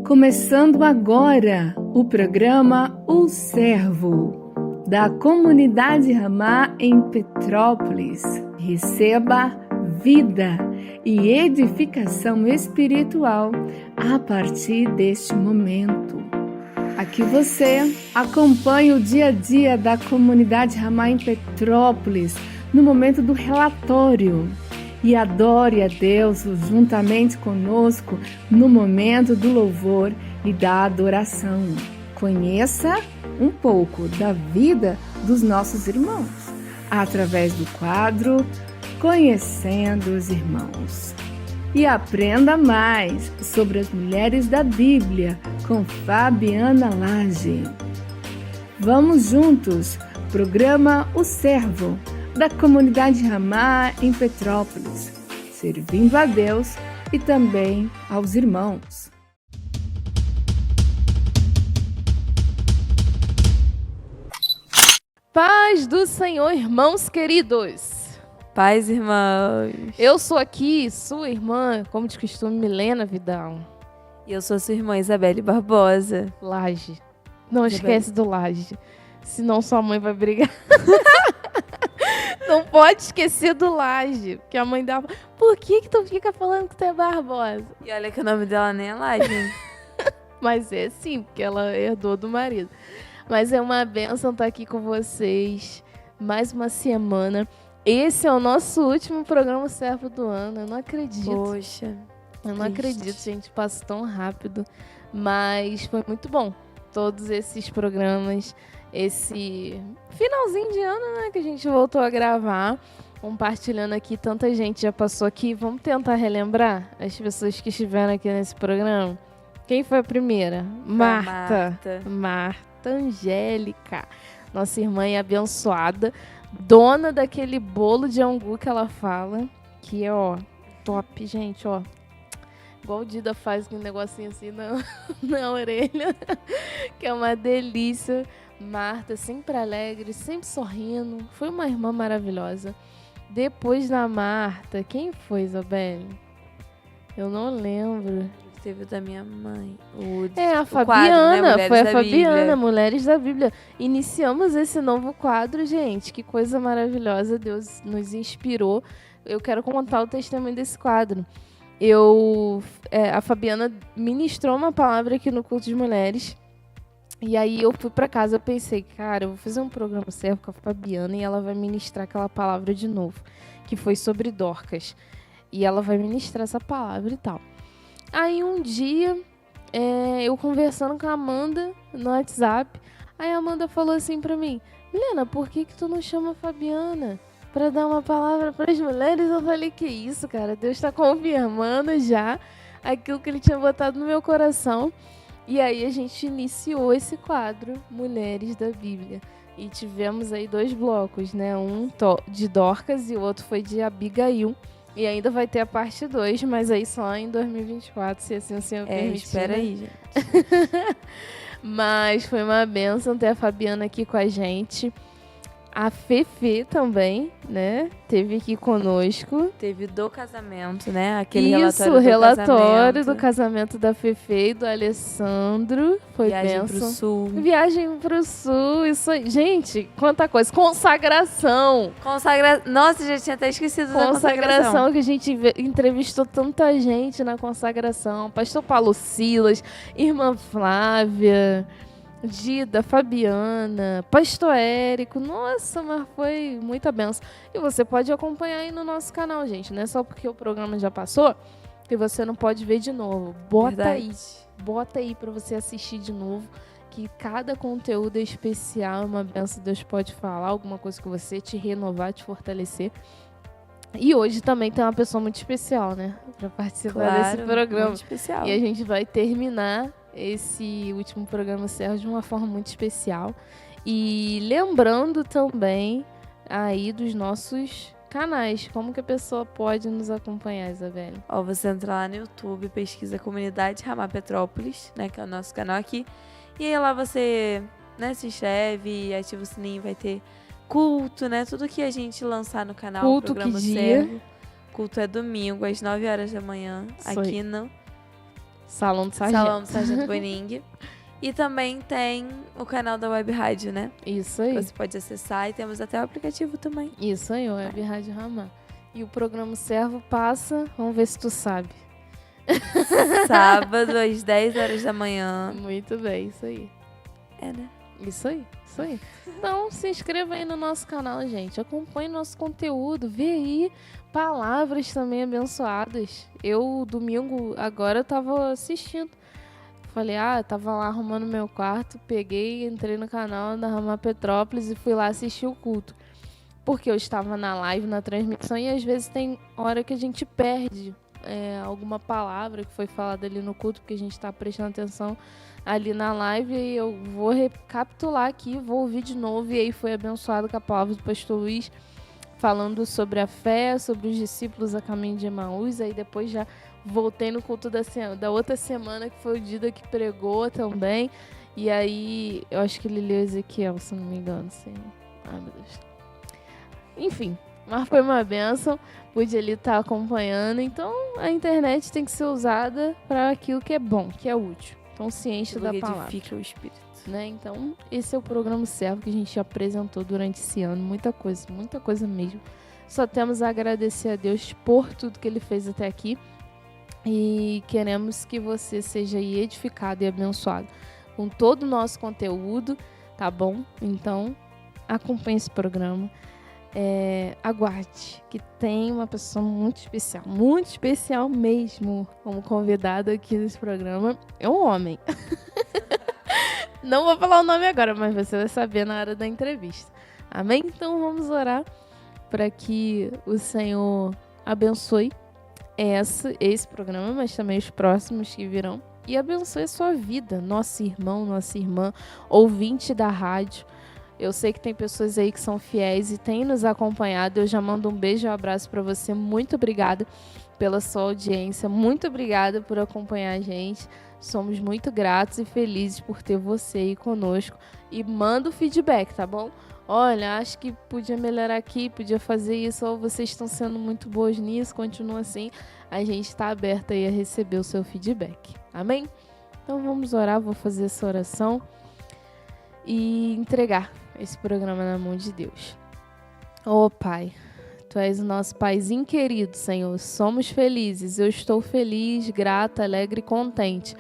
Começando agora o programa O Servo, da comunidade Ramá em Petrópolis. Receba vida e edificação espiritual a partir deste momento. Aqui você acompanha o dia a dia da comunidade Ramá em Petrópolis no momento do relatório. E adore a Deus juntamente conosco no momento do louvor e da adoração. Conheça um pouco da vida dos nossos irmãos através do quadro Conhecendo os Irmãos. E aprenda mais sobre as mulheres da Bíblia com Fabiana Lage. Vamos juntos, programa O Servo, da comunidade Ramá em Petrópolis, servindo a Deus e também aos irmãos. Paz do Senhor, irmãos queridos. Paz, irmãos. Eu sou aqui, sua irmã, como de costume, Milena Vidal. E eu sou sua irmã Isabelle Barbosa. Laje. Não esquece do Laje, senão sua mãe vai brigar. Não pode esquecer do Laje, porque a mãe dela... Por que tu fica falando que tu é Barbosa? E olha que o nome dela nem é Laje. Mas é sim, porque ela herdou do marido. Mas é uma bênção estar aqui com vocês. Mais uma semana. Esse é o nosso último programa Servo do ano. Eu não acredito. Poxa. Eu não acredito, gente. Passa tão rápido. Mas foi muito bom. Todos esses programas... Esse finalzinho de ano, né, que a gente voltou a gravar, compartilhando aqui, tanta gente já passou aqui. Vamos tentar relembrar as pessoas que estiveram aqui nesse programa. Quem foi a primeira? Marta Angélica, nossa irmã abençoada, dona daquele bolo de angu que ela fala, que é, ó, top, gente, ó. Igual o Dida faz aquele negocinho assim na orelha, que é uma delícia. Marta, sempre alegre, sempre sorrindo. Foi uma irmã maravilhosa. Depois da Marta, quem foi, Isabelle? Eu não lembro. Teve o da minha mãe. A Fabiana. Quadro, né? Foi a Fabiana, Mulheres da Bíblia. Iniciamos esse novo quadro, gente. Que coisa maravilhosa. Deus nos inspirou. Eu quero contar o testemunho desse quadro. A Fabiana ministrou uma palavra aqui no culto de mulheres. E aí eu fui pra casa, eu pensei, cara, eu vou fazer um programa servo com a Fabiana e ela vai ministrar aquela palavra de novo, que foi sobre Dorcas. E ela vai ministrar essa palavra e tal. Aí um dia, eu conversando com a Amanda no WhatsApp, aí a Amanda falou assim pra mim, Milena, por que tu não chama a Fabiana pra dar uma palavra pras mulheres? Eu falei, que isso, cara, Deus tá confirmando já aquilo que ele tinha botado no meu coração. E aí a gente iniciou esse quadro, Mulheres da Bíblia. E tivemos aí 2 blocos, né? Um de Dorcas e o outro foi de Abigail. E ainda vai ter a parte 2, mas aí só em 2024, se assim o Senhor permitir. Espera aí, gente. Mas foi uma bênção ter a Fabiana aqui com a gente. A Fefe também, né? Teve aqui conosco. Teve do casamento, né? Aquele relatório do casamento da Fefe e do Alessandro. Foi Viagem bênção. pro Sul. Viagem pro Sul, isso aí. Gente, quanta coisa. Consagração. Nossa, já tinha até esquecido da Consagração, que a gente entrevistou tanta gente na consagração. Pastor Paulo Silas, irmã Flávia... Dida, Fabiana, Pastor Érico, nossa, mas foi muita benção. E você pode acompanhar aí no nosso canal, gente, não é só porque o programa já passou que você não pode ver de novo. Bota aí pra você assistir de novo, que cada conteúdo é especial, uma benção. Deus pode falar alguma coisa com você, te renovar, te fortalecer. E hoje também tem uma pessoa muito especial, né, pra participar desse programa. Muito especial. E a gente vai terminar esse último programa Servo de uma forma muito especial. E lembrando também aí dos nossos canais. Como que a pessoa pode nos acompanhar, Isabelle? Você entra lá no YouTube, pesquisa Comunidade Ramá Petrópolis, né, que é o nosso canal aqui. E aí lá você, né, se inscreve, ativa o sininho, vai ter culto, né? Tudo que a gente lançar no canal. Culto programa que dia? Servo. Culto é domingo, às 9 horas da manhã, aqui no Salão do Sargento. Salão do Sargento Boining. E também tem o canal da Web Rádio, né? Isso aí. Que você pode acessar e temos até o aplicativo também. Isso aí, Web Rádio Ramá. E o programa Servo passa, vamos ver se tu sabe. Sábado, às 10 horas da manhã. Muito bem, isso aí. É, né? Isso aí, isso aí. Então, se inscreva aí no nosso canal, gente. Acompanhe nosso conteúdo. Vê aí palavras também abençoadas. Eu, domingo, agora eu tava assistindo. Falei, eu tava lá arrumando meu quarto. Peguei, entrei no canal da Ramá Petrópolis e fui lá assistir o culto. Porque eu estava na live, na transmissão, e às vezes tem hora que a gente perde alguma palavra que foi falada ali no culto, porque a gente está prestando atenção ali na live, e eu vou recapitular aqui, vou ouvir de novo, e aí foi abençoado com a palavra do pastor Luiz, falando sobre a fé, sobre os discípulos a caminho de Emaús. Aí depois já voltei no culto da outra semana, que foi o Dida que pregou também, e aí eu acho que ele leu Ezequiel, se não me engano, assim. Ai, meu Deus. Enfim, mas foi uma bênção, pude ali estar acompanhando. Então a internet tem que ser usada para aquilo que é bom, que é útil. Então se enche da palavra. Edifica o espírito. Né? Então esse é o programa Servo que a gente apresentou durante esse ano. Muita coisa mesmo. Só temos a agradecer a Deus por tudo que Ele fez até aqui. E queremos que você seja aí edificado e abençoado com todo o nosso conteúdo, tá bom? Então acompanhe esse programa. Aguarde, que tem uma pessoa muito especial mesmo, como convidado aqui nesse programa. É um homem. Não vou falar o nome agora, mas você vai saber na hora da entrevista. Amém? Então vamos orar para que o Senhor abençoe esse programa, mas também os próximos que virão. E abençoe a sua vida, nosso irmão, nossa irmã, ouvinte da rádio. Eu sei que tem pessoas aí que são fiéis e têm nos acompanhado. Eu já mando um beijo e um abraço para você. Muito obrigada pela sua audiência. Muito obrigada por acompanhar a gente. Somos muito gratos e felizes por ter você aí conosco. E manda o feedback, tá bom? Olha, acho que podia melhorar aqui, podia fazer isso. Ou vocês estão sendo muito boas nisso, continua assim. A gente está aberto aí a receber o seu feedback. Amém? Então vamos orar, vou fazer essa oração e entregar esse programa na mão de Deus. Pai, Tu és o nosso Paizinho querido, Senhor. Somos felizes. Eu estou feliz, grata, alegre e contente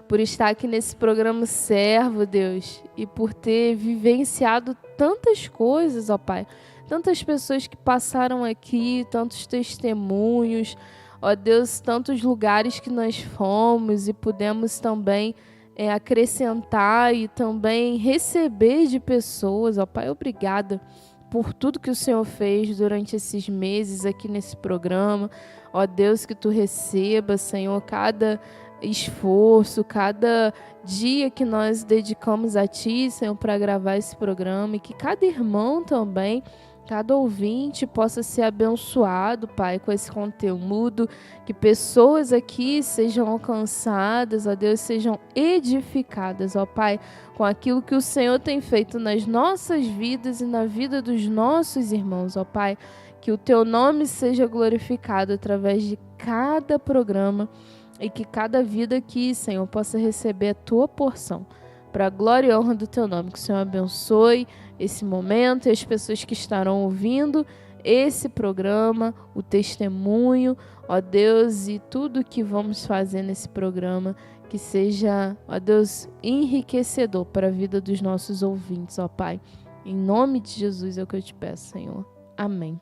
por estar aqui nesse programa Servo, Deus, e por ter vivenciado tantas coisas, Pai. Tantas pessoas que passaram aqui, tantos testemunhos, Deus, tantos lugares que nós fomos e pudemos também acrescentar e também receber de pessoas, Pai. Obrigada por tudo que o Senhor fez durante esses meses aqui nesse programa. Deus, que Tu receba, Senhor, cada esforço, cada dia que nós dedicamos a Ti, Senhor, para gravar esse programa, e que cada irmão também, cada ouvinte possa ser abençoado, Pai, com esse conteúdo, que pessoas aqui sejam alcançadas, Deus, sejam edificadas, Pai, com aquilo que o Senhor tem feito nas nossas vidas e na vida dos nossos irmãos, Pai, que o Teu nome seja glorificado através de cada programa e que cada vida aqui, Senhor, possa receber a Tua porção, para a glória e honra do Teu nome. Que o Senhor abençoe esse momento e as pessoas que estarão ouvindo esse programa, o testemunho, Deus, e tudo que vamos fazer nesse programa, que seja, Deus, enriquecedor para a vida dos nossos ouvintes, Pai. Em nome de Jesus é o que eu te peço, Senhor. Amém.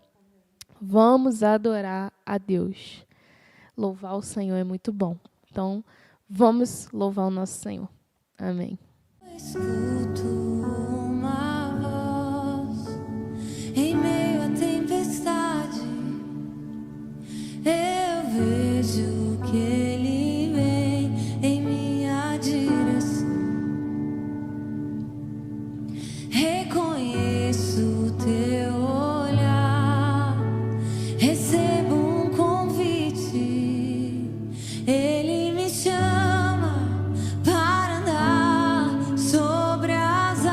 Vamos adorar a Deus. Louvar o Senhor é muito bom. Então, vamos louvar o nosso Senhor. Amém. Escuto uma voz em meio à tempestade. Eu vejo que Ele vem em minha direção. Reconheço o Teu olhar. Recebo um convite. Ele me chama para andar sobre as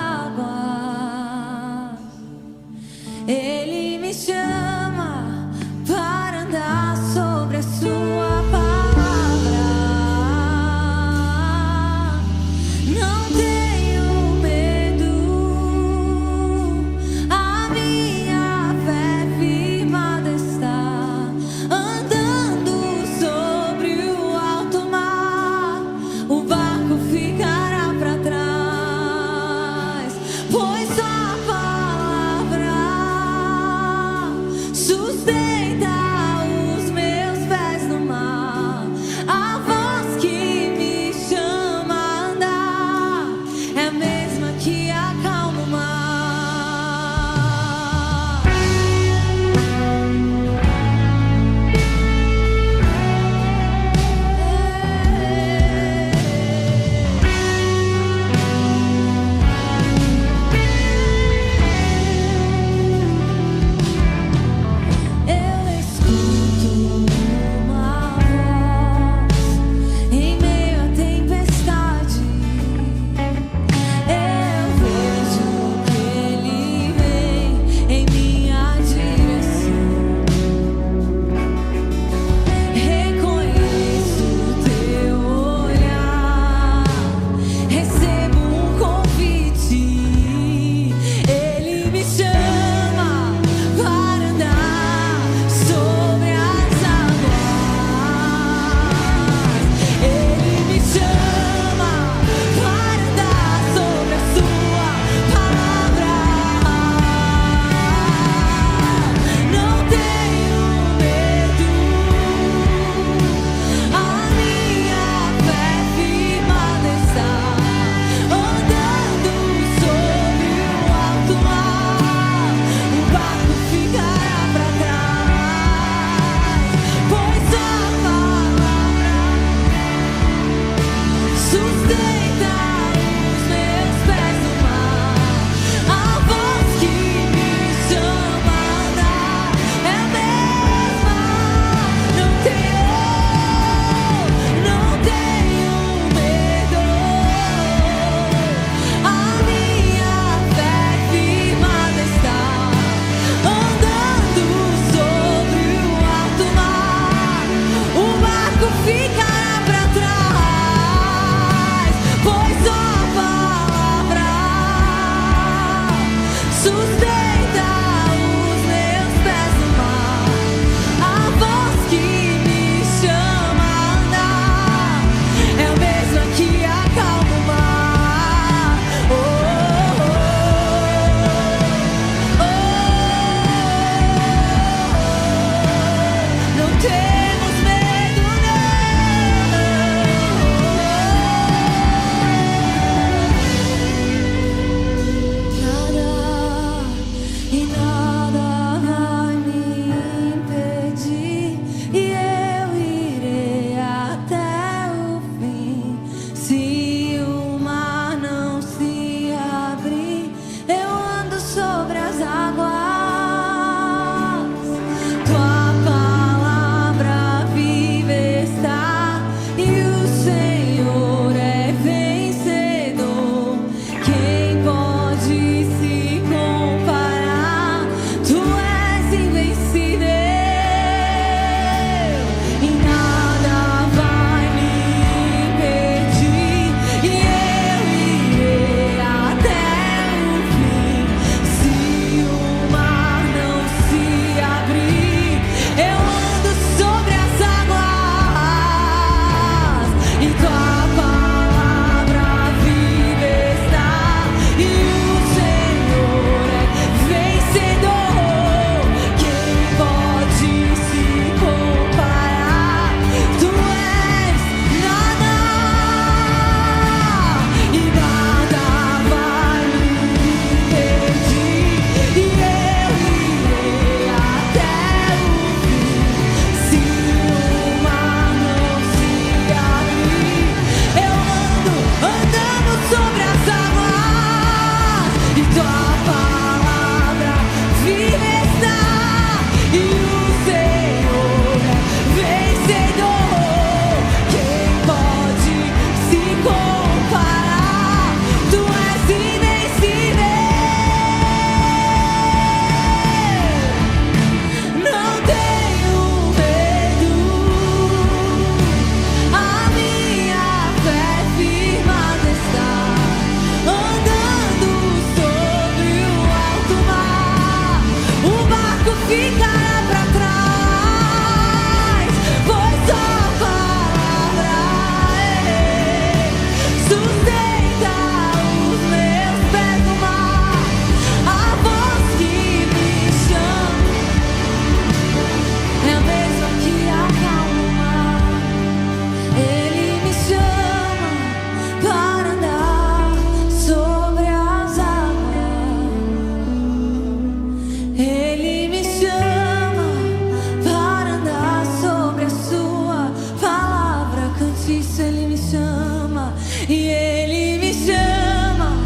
Ele me chama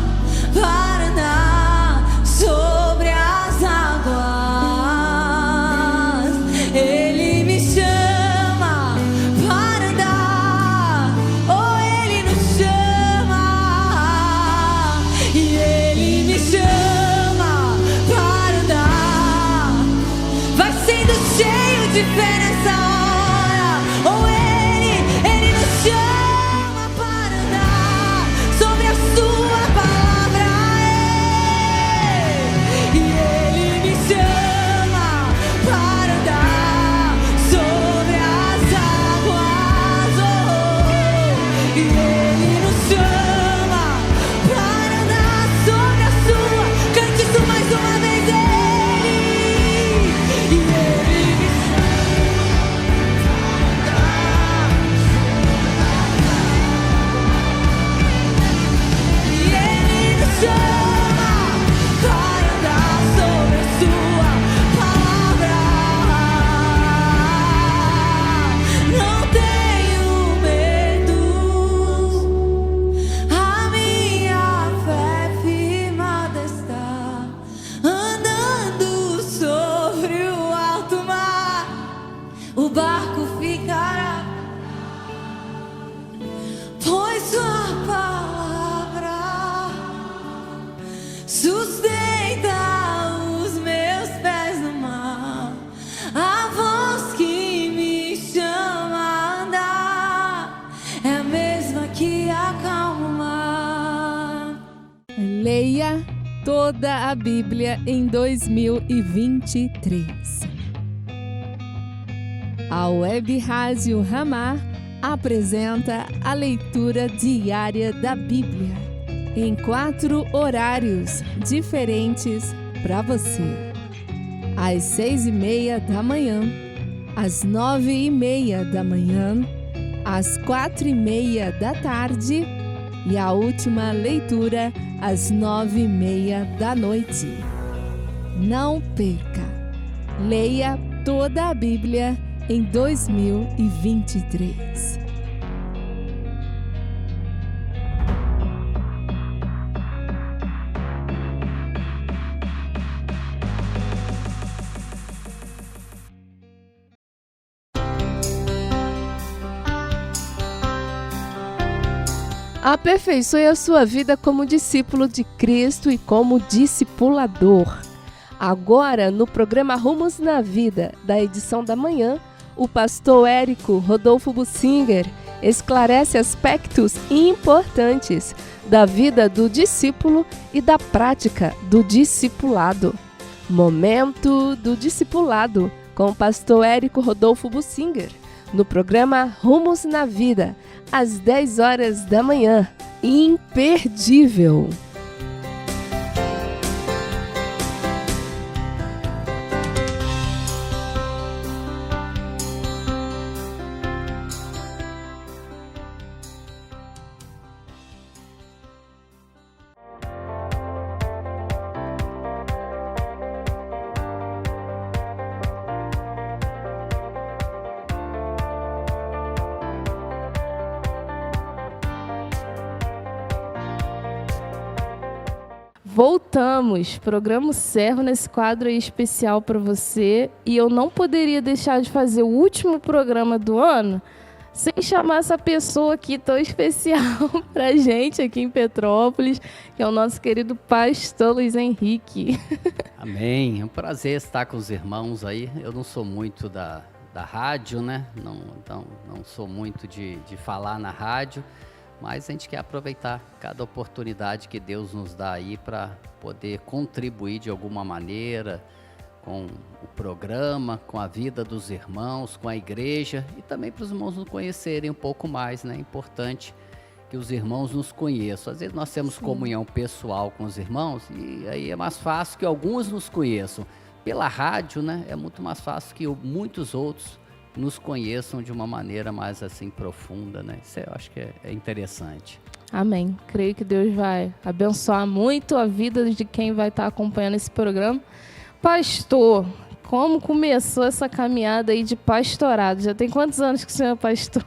para andar sobre as águas. Ele me chama para andar, oh, Ele nos chama. E Ele me chama para andar. Vai sendo cheio de fé nessa hora. Oh, Ele nos chama para andar sobre a sua palavra. E Ele me chama para andar sobre as águas. Oh, e Ele nos chama para andar sobre a sua. Cante isso mais uma vez. E Ele me chama para andar sobre a sua palavra. Não tenho medo, a minha fé firmada está, andando sobre o alto mar. O barco ficará, pois sua palavra sustenta os meus pés no mar. A voz que me chama a andar é a mesma que acalma o mar. Leia toda a Bíblia em 2023. A Web Rádio Ramá apresenta a leitura diária da Bíblia em 4 horários diferentes para você. Às 6:30 da manhã, às 9:30 da manhã, às 4:30 da tarde e a última leitura às 9:30 da noite. Não perca! Leia toda a Bíblia em 2023. Aperfeiçoe a sua vida como discípulo de Cristo e como discipulador. Agora, no programa Rumos na Vida, da edição da manhã, o pastor Érico Rodolfo Bussinger esclarece aspectos importantes da vida do discípulo e da prática do discipulado. Momento do discipulado, com o pastor Érico Rodolfo Bussinger, no programa Rumos na Vida, às 10 horas da manhã. Imperdível! Voltamos, programa Servo nesse quadro aí especial para você, e eu não poderia deixar de fazer o último programa do ano sem chamar essa pessoa aqui tão especial para a gente aqui em Petrópolis, que é o nosso querido pastor Luiz Henrique. Amém, é um prazer estar com os irmãos aí. Eu não sou muito da rádio, né? Não sou muito de falar na rádio, mas a gente quer aproveitar cada oportunidade que Deus nos dá aí para poder contribuir de alguma maneira com o programa, com a vida dos irmãos, com a igreja, e também para os irmãos nos conhecerem um pouco mais, né? É importante que os irmãos nos conheçam. Às vezes nós temos comunhão pessoal com os irmãos e aí é mais fácil que alguns nos conheçam. Pela rádio, né? É muito mais fácil que muitos outros nos conheçam de uma maneira mais assim profunda, né? Isso eu acho que é interessante. Amém. Creio que Deus vai abençoar muito a vida de quem vai estar acompanhando esse programa. Pastor, como começou essa caminhada aí de pastorado? Já tem quantos anos que o senhor é pastor?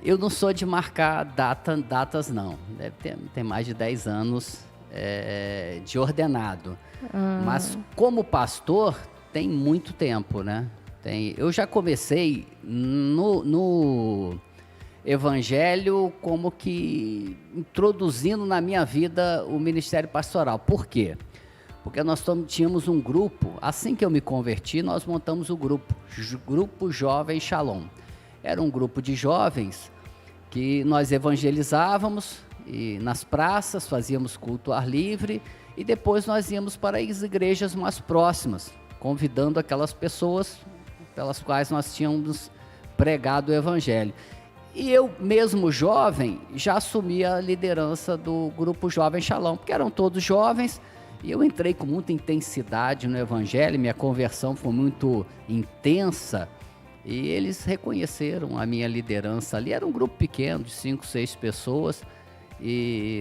Eu não sou de marcar datas, não. Deve ter mais de 10 anos de ordenado. Mas como pastor, tem muito tempo, né? Eu já comecei no evangelho como que introduzindo na minha vida o ministério pastoral. Por quê? Porque nós tínhamos um grupo, assim que eu me converti, nós montamos o Grupo Jovem Shalom. Era um grupo de jovens que nós evangelizávamos e nas praças, fazíamos culto ao ar livre e depois nós íamos para as igrejas mais próximas, convidando aquelas pessoas pelas quais nós tínhamos pregado o evangelho. E eu, mesmo jovem, já assumi a liderança do Grupo Jovem Shalom, porque eram todos jovens, e eu entrei com muita intensidade no evangelho, minha conversão foi muito intensa, e eles reconheceram a minha liderança ali. Era um grupo pequeno, de 5, 6 pessoas,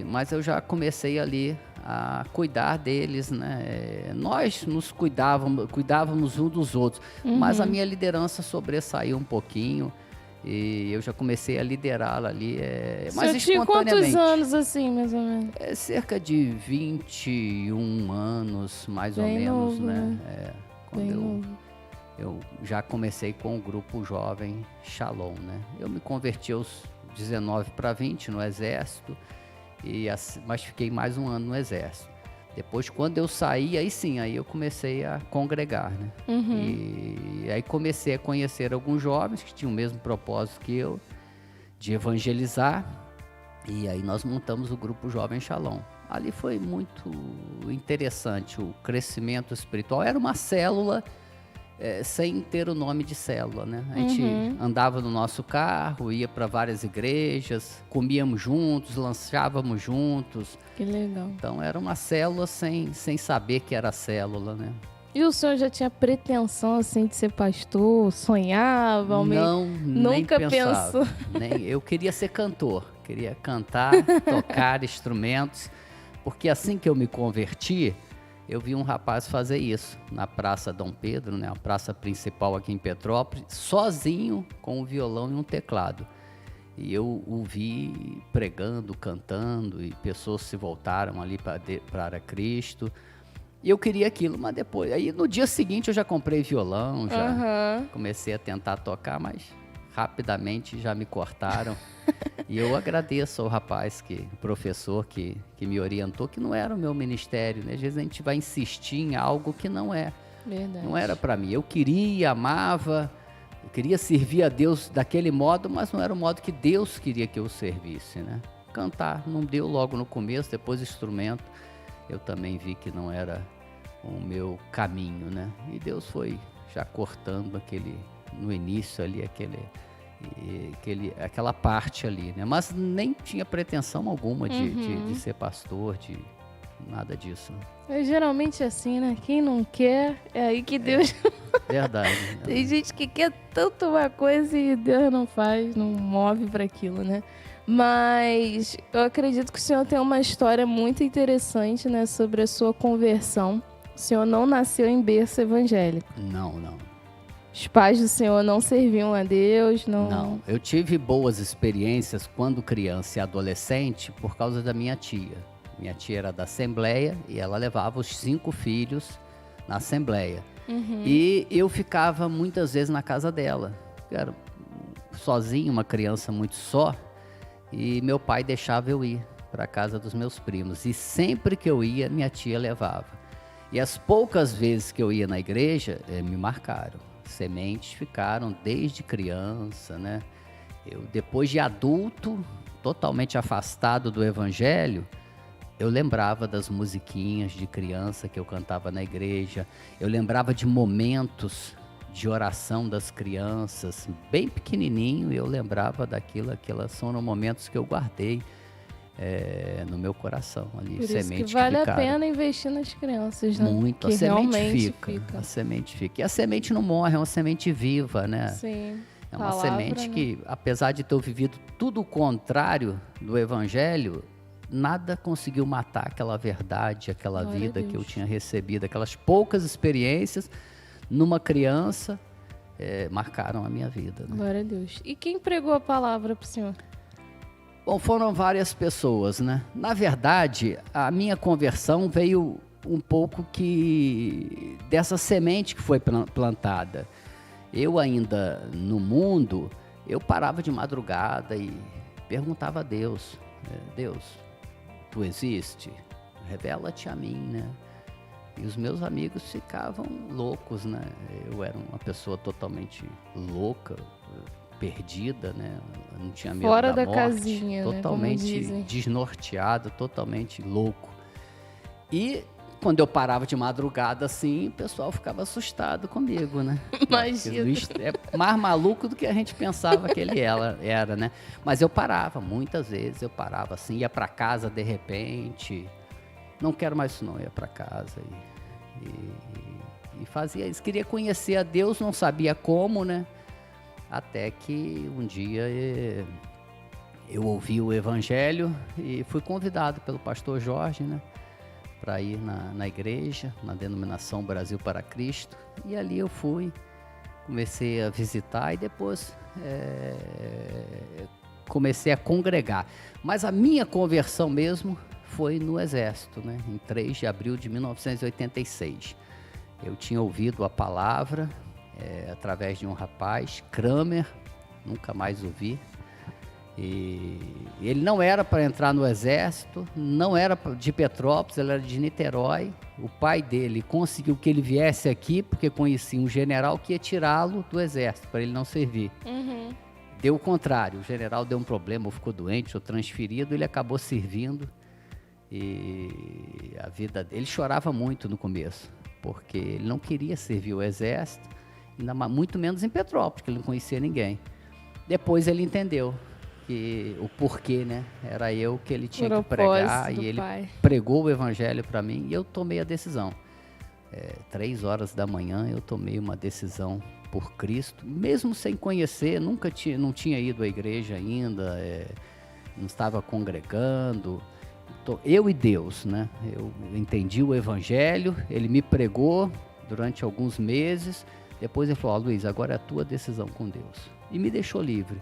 mas eu já comecei ali a cuidar deles, né? Nós nos cuidávamos uns dos outros, mas a minha liderança sobressaiu um pouquinho, e eu já comecei a liderá-la ali, mas tinha quantos espontaneamente. anos, assim, mais ou menos? Cerca de 21 anos, mais ou Bem menos, novo, né? né? Quando Bem novo. eu já comecei com o Grupo Jovem Shalom, né? Eu me converti aos 19 para 20 no Exército, mas fiquei mais um ano no Exército. Depois, quando eu saí, aí sim, aí eu comecei a congregar, né? E aí comecei a conhecer alguns jovens que tinham o mesmo propósito que eu, de evangelizar, e aí nós montamos o Grupo Jovem Shalom. Ali foi muito interessante o crescimento espiritual. Era uma célula sem ter o nome de célula, né? A gente andava no nosso carro, ia para várias igrejas, comíamos juntos, lanchávamos juntos. Que legal. Então era uma célula sem saber que era célula, né? E o senhor já tinha pretensão, assim, de ser pastor? Sonhava? Não, Nunca nem pensava. pensou? Eu queria ser cantor, queria cantar, tocar instrumentos, porque assim que eu me converti, eu vi um rapaz fazer isso na Praça Dom Pedro, né, a praça principal aqui em Petrópolis, sozinho com um violão e um teclado. E eu o vi pregando, cantando, e pessoas se voltaram ali para Cristo. E eu queria aquilo, mas depois... Aí no dia seguinte eu já comprei violão, já comecei a tentar tocar, mas rapidamente já me cortaram. E eu agradeço ao rapaz, professor que me orientou, que não era o meu ministério, né? Às vezes a gente vai insistir em algo que não é. Verdade. Não era para mim. Eu queria, amava, eu queria servir a Deus daquele modo, mas não era o modo que Deus queria que eu servisse, né? Cantar não deu logo no começo, depois instrumento, eu também vi que não era o meu caminho, né? E Deus foi já cortando no início ali, aquela parte ali, né? Mas nem tinha pretensão alguma de ser pastor, de nada disso. É geralmente assim, né? Quem não quer, é aí que Deus... Verdade. Tem gente que quer tanto uma coisa e Deus não faz, não move para aquilo, né? Mas eu acredito que o senhor tem uma história muito interessante, né? Sobre a sua conversão. O senhor não nasceu em berço evangélico. Não. Os pais do senhor não serviam a Deus, não... Não, eu tive boas experiências quando criança e adolescente por causa da minha tia. Minha tia era da Assembleia e ela levava os 5 filhos na Assembleia. E eu ficava muitas vezes na casa dela. Eu era sozinho, uma criança muito só, e meu pai deixava eu ir para a casa dos meus primos. E sempre que eu ia, minha tia levava. E as poucas vezes que eu ia na igreja, me marcaram. Sementes ficaram desde criança, né? Eu, depois de adulto, totalmente afastado do evangelho, eu lembrava das musiquinhas de criança que eu cantava na igreja. Eu lembrava de momentos de oração das crianças, bem pequenininho, e eu lembrava aquelas foram momentos que eu guardei no meu coração ali, Por isso sementes que vale ficaram. A pena investir nas crianças, né? Muito, que a semente realmente fica. A semente fica. E a semente não morre, é uma semente viva, né? Sim. É uma Palavra, semente né? que, apesar de ter vivido tudo o contrário do evangelho, nada conseguiu matar aquela verdade, aquela Glória vida a que eu Deus. tinha recebido, aquelas poucas experiências numa criança marcaram a minha vida, né? Glória a Deus. E quem pregou a palavra pro senhor? Bom, foram várias pessoas, né? Na verdade, a minha conversão veio um pouco que dessa semente que foi plantada. Eu ainda no mundo, eu parava de madrugada e perguntava a Deus, Deus, tu existe? Revela-te a mim, né? E os meus amigos ficavam loucos, né? Eu era uma pessoa totalmente louca, perdida, né? Não tinha medo Fora da da morte, casinha, né? Como totalmente dizem. desnorteado, totalmente louco. E quando eu parava de madrugada assim, o pessoal ficava assustado comigo, né? Imagina. Luiz é mais maluco do que a gente pensava que ele era, né? Mas eu parava, muitas vezes eu parava assim, ia para casa de repente, não quero mais isso não, ia para casa e fazia isso. Queria conhecer a Deus, não sabia como, né? Até que um dia eu ouvi o evangelho e fui convidado pelo pastor Jorge, né? Para ir na igreja, na denominação Brasil para Cristo. E ali eu fui, comecei a visitar e depois comecei a congregar. Mas a minha conversão mesmo foi no Exército, né? Em 3 de abril de 1986. Eu tinha ouvido a palavra através de um rapaz, Kramer, nunca mais ouvi. E ele não era para entrar no Exército, não era de Petrópolis, ele era de Niterói. O pai dele conseguiu que ele viesse aqui porque conhecia um general que ia tirá-lo do Exército, para ele não servir. Uhum. Deu o contrário, o general deu um problema, ou ficou doente, ou transferido, ele acabou servindo. E a vida dele, ele chorava muito no começo, porque ele não queria servir o Exército, ainda muito menos em Petrópolis, porque ele não conhecia ninguém. Depois ele entendeu que o porquê, né? Era eu que ele tinha que pregar, e ele pregou o evangelho para mim e eu tomei a decisão. 3 horas da manhã eu tomei uma decisão por Cristo, mesmo sem conhecer, não tinha ido à igreja ainda, não estava congregando. Eu e Deus, né? Eu entendi o evangelho, ele me pregou durante alguns meses, depois ele falou, Luiz, agora é a tua decisão com Deus. E me deixou livre.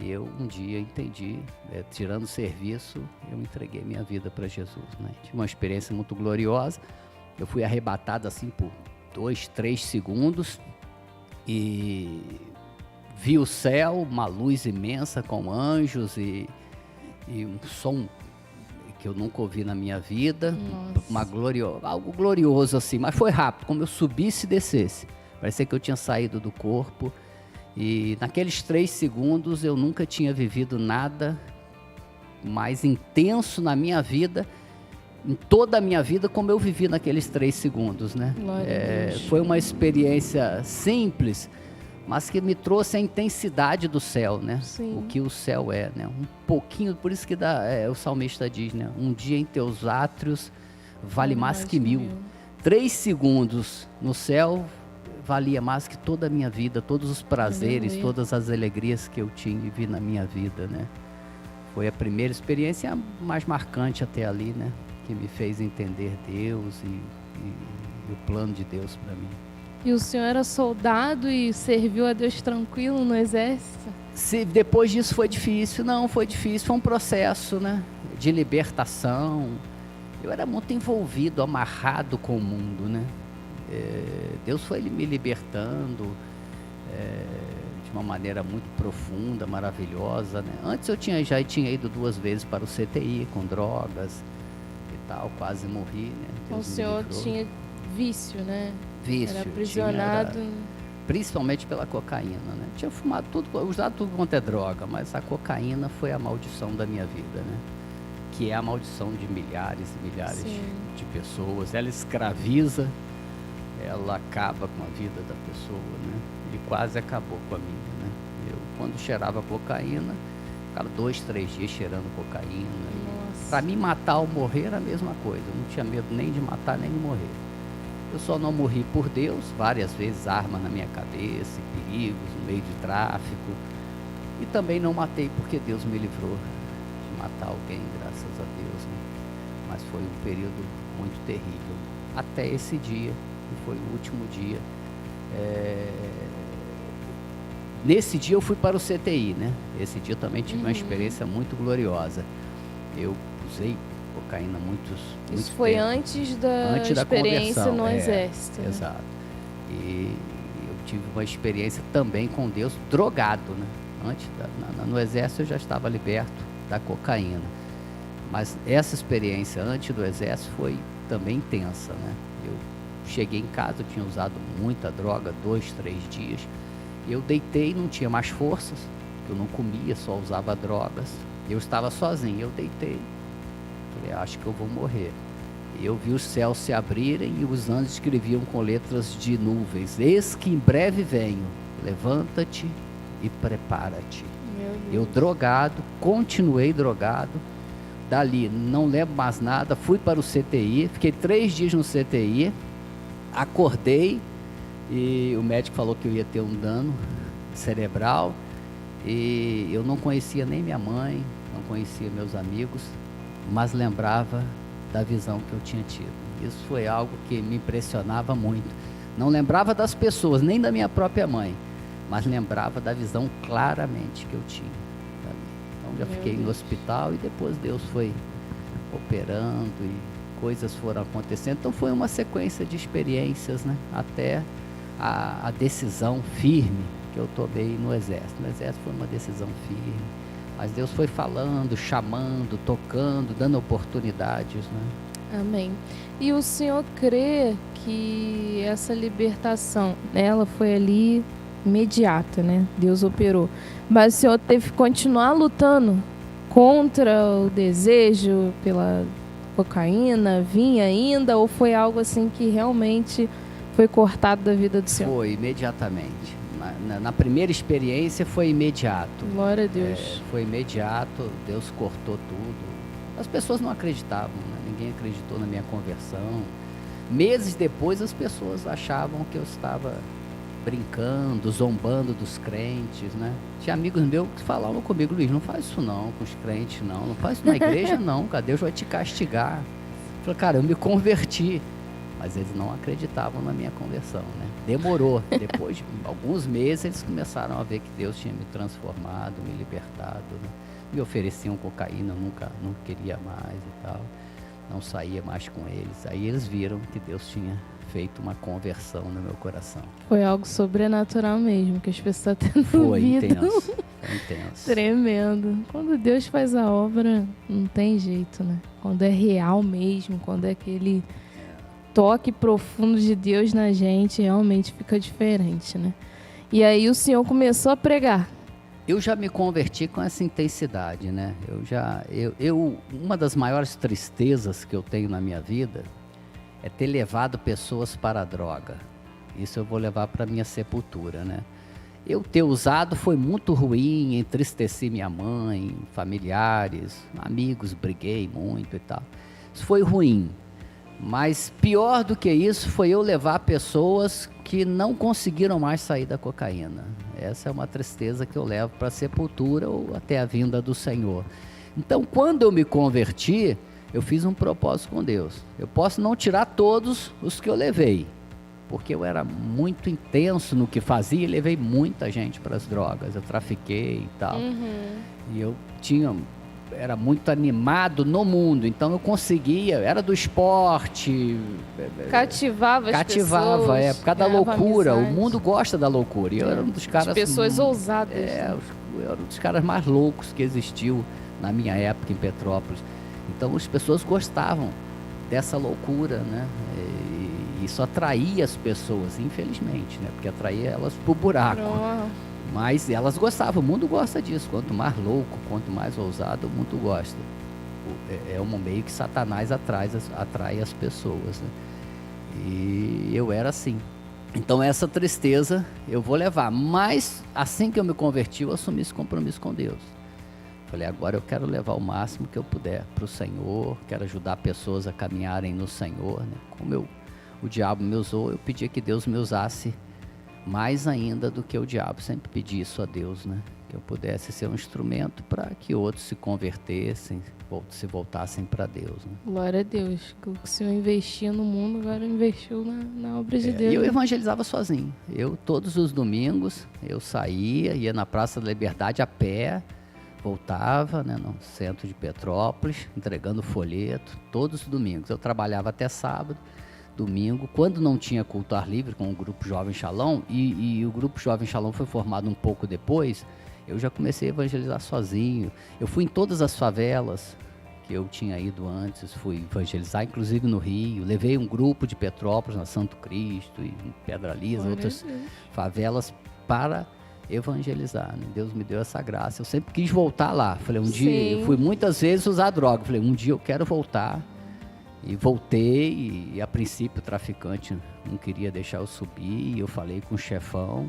E eu um dia entendi, tirando o serviço, eu entreguei minha vida para Jesus, né? Tive uma experiência muito gloriosa. Eu fui arrebatado assim por 2, 3 segundos e vi o céu, uma luz imensa com anjos e um som que eu nunca ouvi na minha vida. Algo glorioso assim, mas foi rápido, como eu subisse e descesse. Parecia que eu tinha saído do corpo. E naqueles 3 segundos eu nunca tinha vivido nada mais intenso na minha vida, em toda a minha vida, como eu vivi naqueles 3 segundos, né? Foi uma experiência simples, mas que me trouxe a intensidade do céu, né? Sim. O que o céu é, né? Um pouquinho, por isso que o salmista diz, né? Um dia em teus átrios vale mais que 1000. 3 segundos no céu valia mais que toda a minha vida, todos os prazeres, todas as alegrias que eu tive na minha vida, né? Foi a primeira experiência mais marcante até ali, né? Que me fez entender Deus e o plano de Deus para mim. E o senhor era soldado e serviu a Deus tranquilo no Exército? Depois disso foi difícil, foi difícil, foi um processo, né? De libertação. Eu era muito envolvido, amarrado com o mundo, né? Deus foi me libertando de uma maneira muito profunda, maravilhosa, né? Antes eu já tinha ido 2 vezes para o CTI com drogas e tal, quase morri, né? Deus o senhor tinha vício, né? Vício. Era aprisionado. Principalmente pela cocaína, né? Tinha fumado usado tudo quanto é droga, mas a cocaína foi a maldição da minha vida, né? Que é a maldição de milhares e milhares de pessoas. Ela escraviza, ela acaba com a vida da pessoa, né? E quase acabou com a minha, né? Eu, quando cheirava cocaína, ficava 2, 3 dias cheirando cocaína. Para mim, matar ou morrer era a mesma coisa. Eu não tinha medo nem de matar, nem de morrer. Eu só não morri por Deus, várias vezes armas na minha cabeça, perigos no meio de tráfico. E também não matei porque Deus me livrou de matar alguém, graças a Deus, né? Mas foi um período muito terrível. Até esse dia, que foi o último dia Nesse dia eu fui para o CTI, né? Esse dia eu também tive uma experiência muito gloriosa. Eu usei cocaína muito Isso foi tempo. antes da Antes da experiência conversão, no é, exército. Né? Exato. E eu tive uma experiência também com Deus drogado, né? Antes no exército eu já estava liberto da cocaína. Mas essa experiência antes do exército foi também intensa, né? Eu cheguei em casa, eu tinha usado muita droga, 2, 3 dias. Eu deitei, não tinha mais forças, eu não comia, só usava drogas. Eu estava sozinho, eu deitei. Falei, acho que eu vou morrer. Eu vi os céus se abrirem e os anjos escreviam com letras de nuvens: eis que em breve venho, levanta-te e prepara-te. Eu drogado, continuei drogado. Dali, não lembro mais nada, fui para o CTI, fiquei 3 dias no CTI, acordei e o médico falou que eu ia ter um dano cerebral e eu não conhecia nem minha mãe, não conhecia meus amigos, mas lembrava da visão que eu tinha tido. Isso foi algo que me impressionava muito. Não lembrava das pessoas, nem da minha própria mãe, mas lembrava da visão claramente que eu tinha. Então já fiquei no hospital e depois Deus foi operando e coisas foram acontecendo. Então foi uma sequência de experiências, né? Até a decisão firme que eu tomei no exército. No exército foi uma decisão firme, mas Deus foi falando, chamando, tocando, dando oportunidades, né? Amém. E o senhor crê que essa libertação, ela foi ali imediata, né? Deus operou. Mas o senhor teve que continuar lutando contra o desejo pela cocaína, vinha ainda, ou foi algo assim que realmente foi cortado da vida do senhor? Foi imediatamente. Na primeira experiência foi imediato. Glória a Deus. Foi imediato, Deus cortou tudo. As pessoas não acreditavam, né? Ninguém acreditou na minha conversão. Meses depois as pessoas achavam que eu estava brincando, zombando dos crentes, né? Tinha amigos meus que falavam comigo: Luiz, não faz isso não com os crentes, não faz isso na igreja não, cara, Deus vai te castigar. Eu falei, cara, eu me converti, mas eles não acreditavam na minha conversão, né? Demorou, depois de alguns meses eles começaram a ver que Deus tinha me transformado, me libertado, né? Me ofereciam cocaína, eu não queria mais e tal, não saía mais com eles. Aí eles viram que Deus tinha feito uma conversão no meu coração. Foi algo sobrenatural mesmo, que as pessoas tendo Foi ouvido. intenso, foi intenso. Tremendo. Quando Deus faz a obra, não tem jeito, né? Quando é real mesmo, quando é aquele toque profundo de Deus na gente, realmente fica diferente, né? E aí o senhor começou a pregar. Eu já me converti com essa intensidade, né? Uma das maiores tristezas que eu tenho na minha vida é ter levado pessoas para a droga. Isso eu vou levar para a minha sepultura, né? Eu ter usado foi muito ruim, entristeci minha mãe, familiares, amigos, briguei muito e tal. Isso foi ruim. Mas pior do que isso foi eu levar pessoas que não conseguiram mais sair da cocaína. Essa é uma tristeza que eu levo para a sepultura ou até a vinda do Senhor. Então, quando eu me converti, eu fiz um propósito com Deus. Eu posso não tirar todos os que eu levei, porque eu era muito intenso no que fazia e levei muita gente para as drogas. Eu trafiquei e tal. E eu era muito animado no mundo, então eu conseguia, era do esporte. Cativava as pessoas. Por causa da loucura. O mundo gosta da loucura. E eu era um dos caras. As pessoas ousadas. Eu era um dos caras mais loucos que existiu na minha época em Petrópolis. Então as pessoas gostavam dessa loucura, né? E isso atraía as pessoas, infelizmente, né? Porque atraía elas pro buraco. Mas elas gostavam, o mundo gosta disso. Quanto mais louco, quanto mais ousado, o mundo gosta. É um meio que Satanás atrai as pessoas, né? E eu era assim. Então essa tristeza eu vou levar. Mas assim que eu me converti, eu assumi esse compromisso com Deus. Falei, agora eu quero levar o máximo que eu puder para o Senhor, quero ajudar pessoas a caminharem no Senhor, né? Como o diabo me usou, eu pedia que Deus me usasse mais ainda do que o diabo. Sempre pedi isso a Deus, né? Que eu pudesse ser um instrumento para que outros se convertessem, se voltassem para Deus. Né? Glória a Deus. Que o Senhor investiu no mundo, agora investiu na obra de E Deus. eu evangelizava sozinho. Eu, todos os domingos, eu saía, ia na Praça da Liberdade a pé, voltava, né, no centro de Petrópolis, entregando folheto, todos os domingos. Eu trabalhava até sábado, domingo, quando não tinha culto ar livre com o Grupo Jovem Shalom, e o Grupo Jovem Shalom foi formado um pouco depois, eu já comecei a evangelizar sozinho. Eu fui em todas as favelas que eu tinha ido antes, fui evangelizar, inclusive no Rio. Levei um grupo de Petrópolis, na Santo Cristo, e em Pedra Lisa, outras favelas, para evangelizar. Né? Deus me deu essa graça. Eu sempre quis voltar lá. Falei, dia, eu fui muitas vezes usar droga. Falei, um dia eu quero voltar. E voltei, e a princípio o traficante não queria deixar eu subir, e eu falei com o chefão,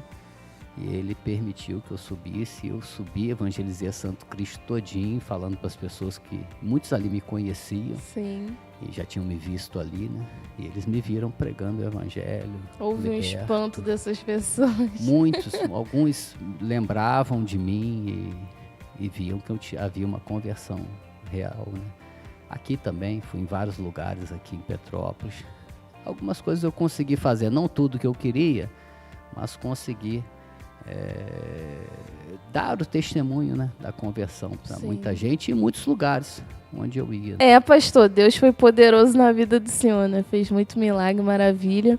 e ele permitiu que eu subisse. Eu subi, evangelizei a Santo Cristo todinho, falando para as pessoas que muitos ali me conheciam. Sim. E já tinham me visto ali, né? E eles me viram pregando o evangelho. Houve um liberto. espanto dessas pessoas. Muitos, alguns lembravam de mim e viam que havia uma conversão real, né? Aqui também, fui em vários lugares aqui em Petrópolis. Algumas coisas eu consegui fazer, não tudo que eu queria, mas consegui dar o testemunho, né, da conversão para muita gente em muitos lugares onde eu ia. Pastor, Deus foi poderoso na vida do senhor, né? Fez muito milagre, maravilha.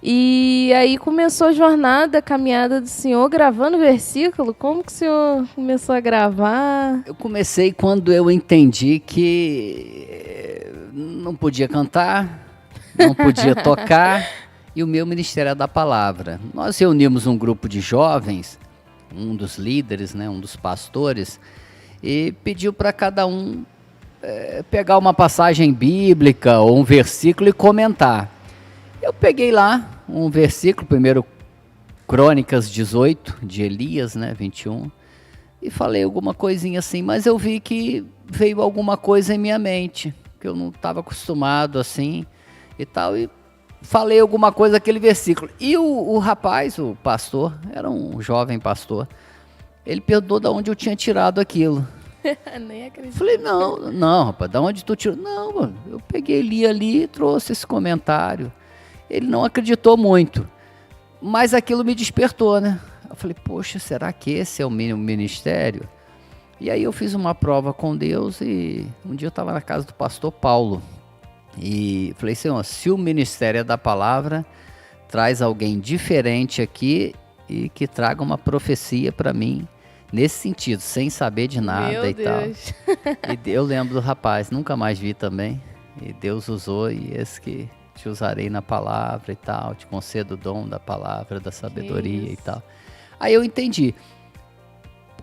E aí começou a jornada, a caminhada do senhor gravando versículo. Como que o senhor começou a gravar? Eu comecei quando eu entendi que não podia cantar, não podia tocar, e o meu ministério é da palavra. Nós reunimos um grupo de jovens, um dos líderes, né, um dos pastores, e pediu para cada um pegar uma passagem bíblica ou um versículo e comentar. Eu peguei lá um versículo, primeiro Crônicas 18, de Elias, né, 21, e falei alguma coisinha assim, mas eu vi que veio alguma coisa em minha mente, que eu não estava acostumado assim e tal, e falei alguma coisa daquele versículo. E o rapaz, o pastor, era um jovem pastor, ele perguntou de onde eu tinha tirado aquilo. Nem acredito. Falei, não, rapaz, da onde tu tirou? Não, mano, eu peguei, li ali e trouxe esse comentário. Ele não acreditou muito, mas aquilo me despertou, né? Eu falei, poxa, será que esse é o ministério? E aí eu fiz uma prova com Deus e um dia eu estava na casa do pastor Paulo e falei, Senhor, se o ministério é da palavra, traz alguém diferente aqui e que traga uma profecia para mim, nesse sentido, sem saber de nada. Meu e Deus. tal. E eu lembro do rapaz, nunca mais vi também, e Deus usou, e esse que te usarei na palavra e tal, te concedo o dom da palavra, da sabedoria e tal. Aí eu entendi.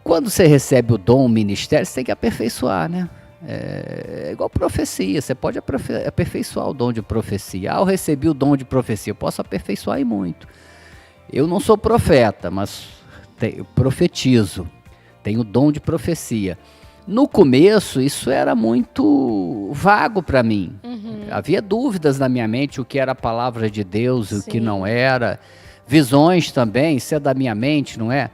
Quando você recebe o dom, o ministério, você tem que aperfeiçoar, né? É igual profecia, você pode aperfeiçoar o dom de profecia. Eu recebi o dom de profecia, eu posso aperfeiçoar e muito. Eu não sou profeta, mas eu profetizo, tenho o dom de profecia. No começo, isso era muito vago para mim. Havia dúvidas na minha mente, o que era a palavra de Deus e o que não era. Visões também, isso é da minha mente, não é?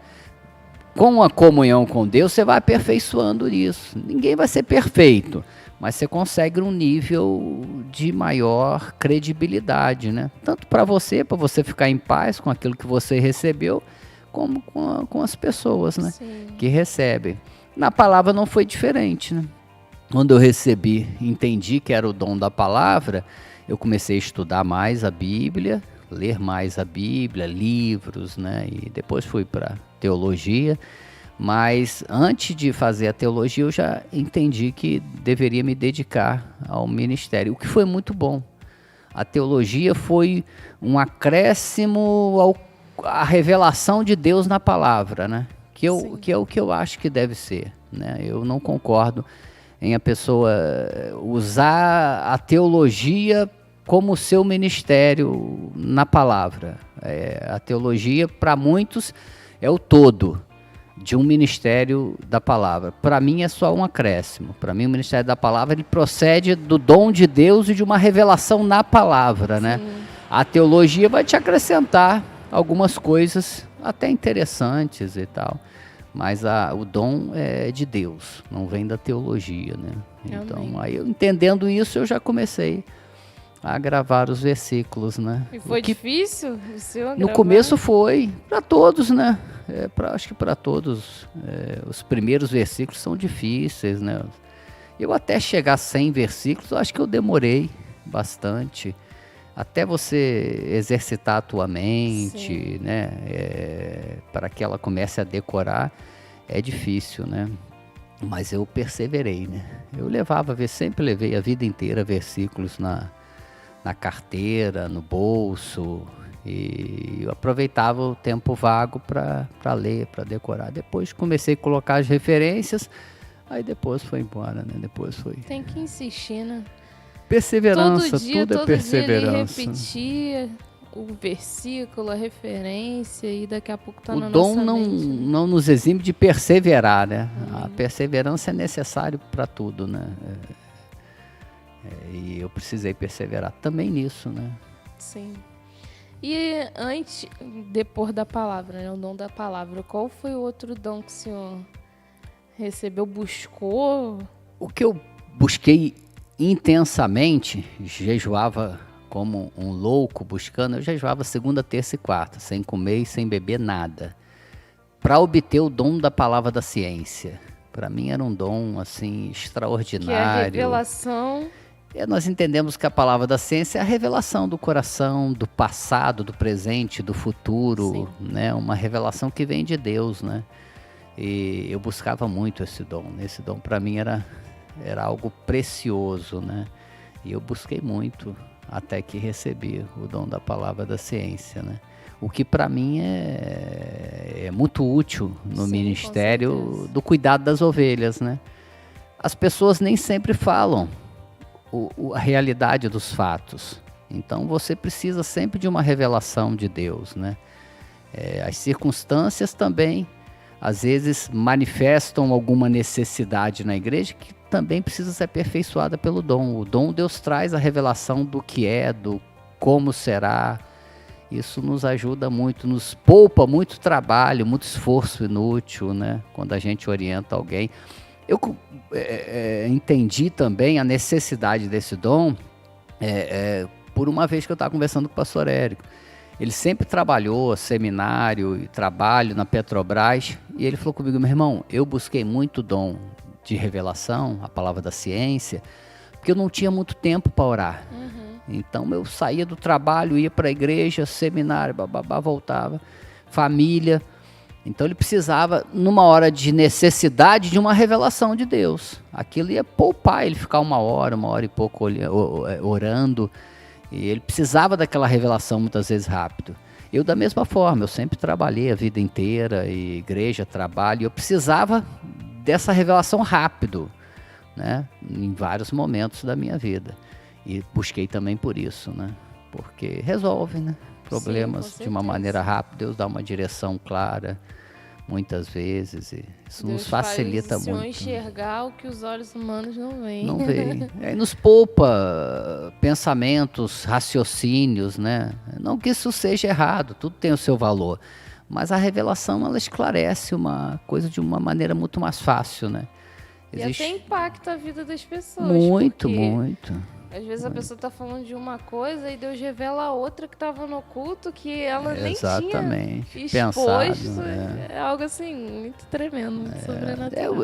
Com a comunhão com Deus, você vai aperfeiçoando isso. Ninguém vai ser perfeito, mas você consegue um nível de maior credibilidade, né? Tanto para você ficar em paz com aquilo que você recebeu, como com as pessoas, né? Que recebem. Na palavra não foi diferente, né? Quando eu recebi, entendi que era o dom da palavra, eu comecei a estudar mais a Bíblia, ler mais a Bíblia, livros, né? E depois fui para teologia. Mas antes de fazer a teologia, eu já entendi que deveria me dedicar ao ministério, o que foi muito bom. A teologia foi um acréscimo à revelação de Deus na palavra, né? Que é o que eu acho que deve ser, né? Eu não concordo em a pessoa usar a teologia como seu ministério na palavra. A teologia, para muitos, é o todo de um ministério da palavra. Para mim é só um acréscimo. Para mim o ministério da palavra ele procede do dom de Deus e de uma revelação na palavra, né? A teologia vai te acrescentar algumas coisas até interessantes e tal, mas o dom é de Deus, não vem da teologia, né? Então, Amém. aí eu entendendo isso, eu já comecei a gravar os versículos, né? E foi O que difícil o seu no gravar? começo foi para todos, né? Acho que para todos. Os primeiros versículos são difíceis, né? Eu até chegar a 100 versículos, eu acho que eu demorei bastante. Até você exercitar a tua mente, Sim. né? Para que ela comece a decorar, é difícil, né? Mas eu perseverei, né? Eu sempre levei a vida inteira versículos na carteira, no bolso, e eu aproveitava o tempo vago para ler, para decorar. Depois comecei a colocar as referências, aí depois foi embora, né? Depois foi Tem que insistir, né? perseverança, tudo é Todo dia ele perseverança. repetia o versículo, a referência, e daqui a pouco tá O na dom nossa não, mente, né? não nos exime de perseverar, né? A perseverança é necessário para tudo, né? E eu precisei perseverar também nisso, né? Sim. E depois da palavra, né? O dom da palavra, qual foi o outro dom que o senhor recebeu, buscou? O que eu busquei intensamente, jejuava como um louco buscando, eu jejuava segunda, terça e quarta, sem comer e sem beber nada, para obter o dom da palavra da ciência. Para mim era um dom assim Que é a extraordinário. revelação. Nós entendemos que a palavra da ciência é a revelação do coração, do passado, do presente, do futuro, né? Uma revelação que vem de Deus, né? E eu buscava muito esse dom. Esse dom para mim era algo precioso, né? E eu busquei muito até que recebi o dom da palavra da ciência, né? O que para mim é muito útil no Sim, ministério com certeza. do cuidado das ovelhas, né? As pessoas nem sempre falam a realidade dos fatos. Então você precisa sempre de uma revelação de Deus, né? As circunstâncias também às vezes manifestam alguma necessidade na igreja que também precisa ser aperfeiçoada pelo dom. O dom Deus traz a revelação do que é, do como será. Isso nos ajuda muito, nos poupa muito trabalho, muito esforço inútil, né? Quando a gente orienta alguém. Eu entendi também a necessidade desse dom por uma vez que eu estava conversando com o pastor Érico. Ele sempre trabalhou seminário e trabalho na Petrobras, e ele falou comigo: meu irmão, eu busquei muito dom de revelação, a palavra da ciência, porque eu não tinha muito tempo para orar. Então eu saía do trabalho, ia para a igreja, seminário, bababá, voltava, família. Então ele precisava, numa hora de necessidade, de uma revelação de Deus. Aquilo ia poupar ele ficar uma hora e pouco orando. E ele precisava daquela revelação muitas vezes rápido. Eu da mesma forma, eu sempre trabalhei a vida inteira, e igreja, trabalho, e eu precisava dessa revelação rápido, né? Em vários momentos da minha vida. E busquei também por isso, né? Porque resolve, né? Problemas Sim, com de uma certeza. maneira rápida, Deus dá uma direção clara, muitas vezes, e isso Deus nos facilita faz o senhor muito. enxergar o que os olhos humanos não veem. Não vê. Aí nos poupa pensamentos, raciocínios, né? Não que isso seja errado, tudo tem o seu valor. Mas a revelação, ela esclarece uma coisa de uma maneira muito mais fácil, né? E até impacta a vida das pessoas. Muito, porque muito. às vezes a pessoa tá falando de uma coisa e Deus revela outra que estava no oculto que ela nem Exatamente. tinha exposto. Pensado, É algo assim, muito tremendo, muito sobrenatural.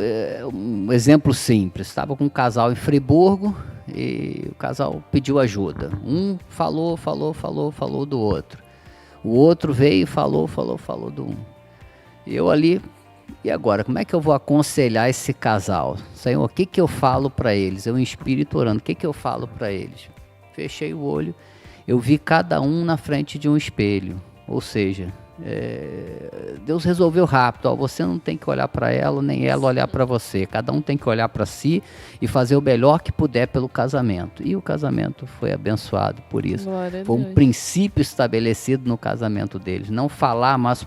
Um exemplo simples. Estava com um casal em Friburgo e o casal pediu ajuda. Um falou do outro. O outro veio e falou do um. E eu ali, e agora, como é que eu vou aconselhar esse casal? Senhor, o que eu falo para eles? Eu em espírito orando, o que eu falo para eles? Fechei o olho, eu vi cada um na frente de um espelho. Ou seja, Deus resolveu rápido. Ó, você não tem que olhar para ela, nem ela olhar para você. Cada um tem que olhar para si e fazer o melhor que puder pelo casamento. E o casamento foi abençoado por isso. Glória a Foi um Deus. princípio estabelecido no casamento deles. Não falar mais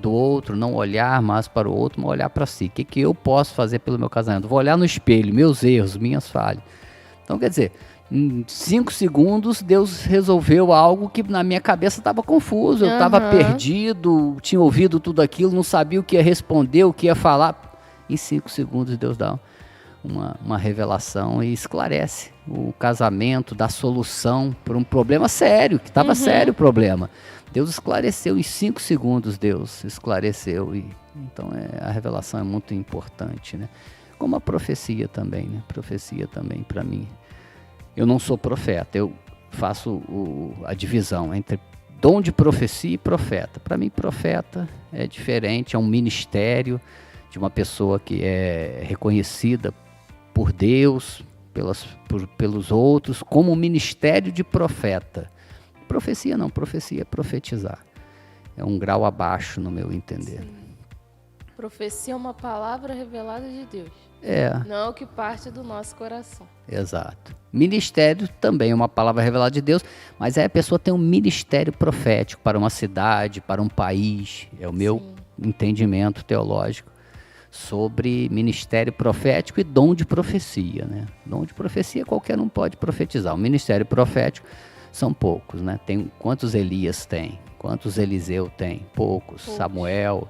do outro, não olhar mais para o outro, mas olhar para si. O que eu posso fazer pelo meu casamento? Vou olhar no espelho, meus erros, minhas falhas. Então, quer dizer, em 5 segundos, Deus resolveu algo que na minha cabeça estava confuso. Eu estava perdido, tinha ouvido tudo aquilo, não sabia o que ia responder, o que ia falar. Em 5 segundos, Deus dá uma revelação e esclarece o casamento, dá solução para um problema sério, que estava sério o problema. Deus esclareceu em 5 segundos, Deus esclareceu. Então a revelação é muito importante, né? Como a profecia também, né? Profecia também para mim. Eu não sou profeta, eu faço a divisão entre dom de profecia e profeta. Para mim, profeta é diferente, é um ministério de uma pessoa que é reconhecida por Deus, pelos outros, como um ministério de profeta. Profecia não, profecia é profetizar. É um grau abaixo, no meu entender. Sim. Profecia é uma palavra revelada de Deus. Não é o que parte do nosso coração. Exato. Ministério também é uma palavra revelada de Deus, mas aí a pessoa tem um ministério profético para uma cidade, para um país. É o meu entendimento teológico sobre ministério profético e dom de profecia, né? Dom de profecia qualquer um pode profetizar. O ministério profético são poucos, né? Tem quantos Elias tem? Quantos Eliseu tem? Poucos. Samuel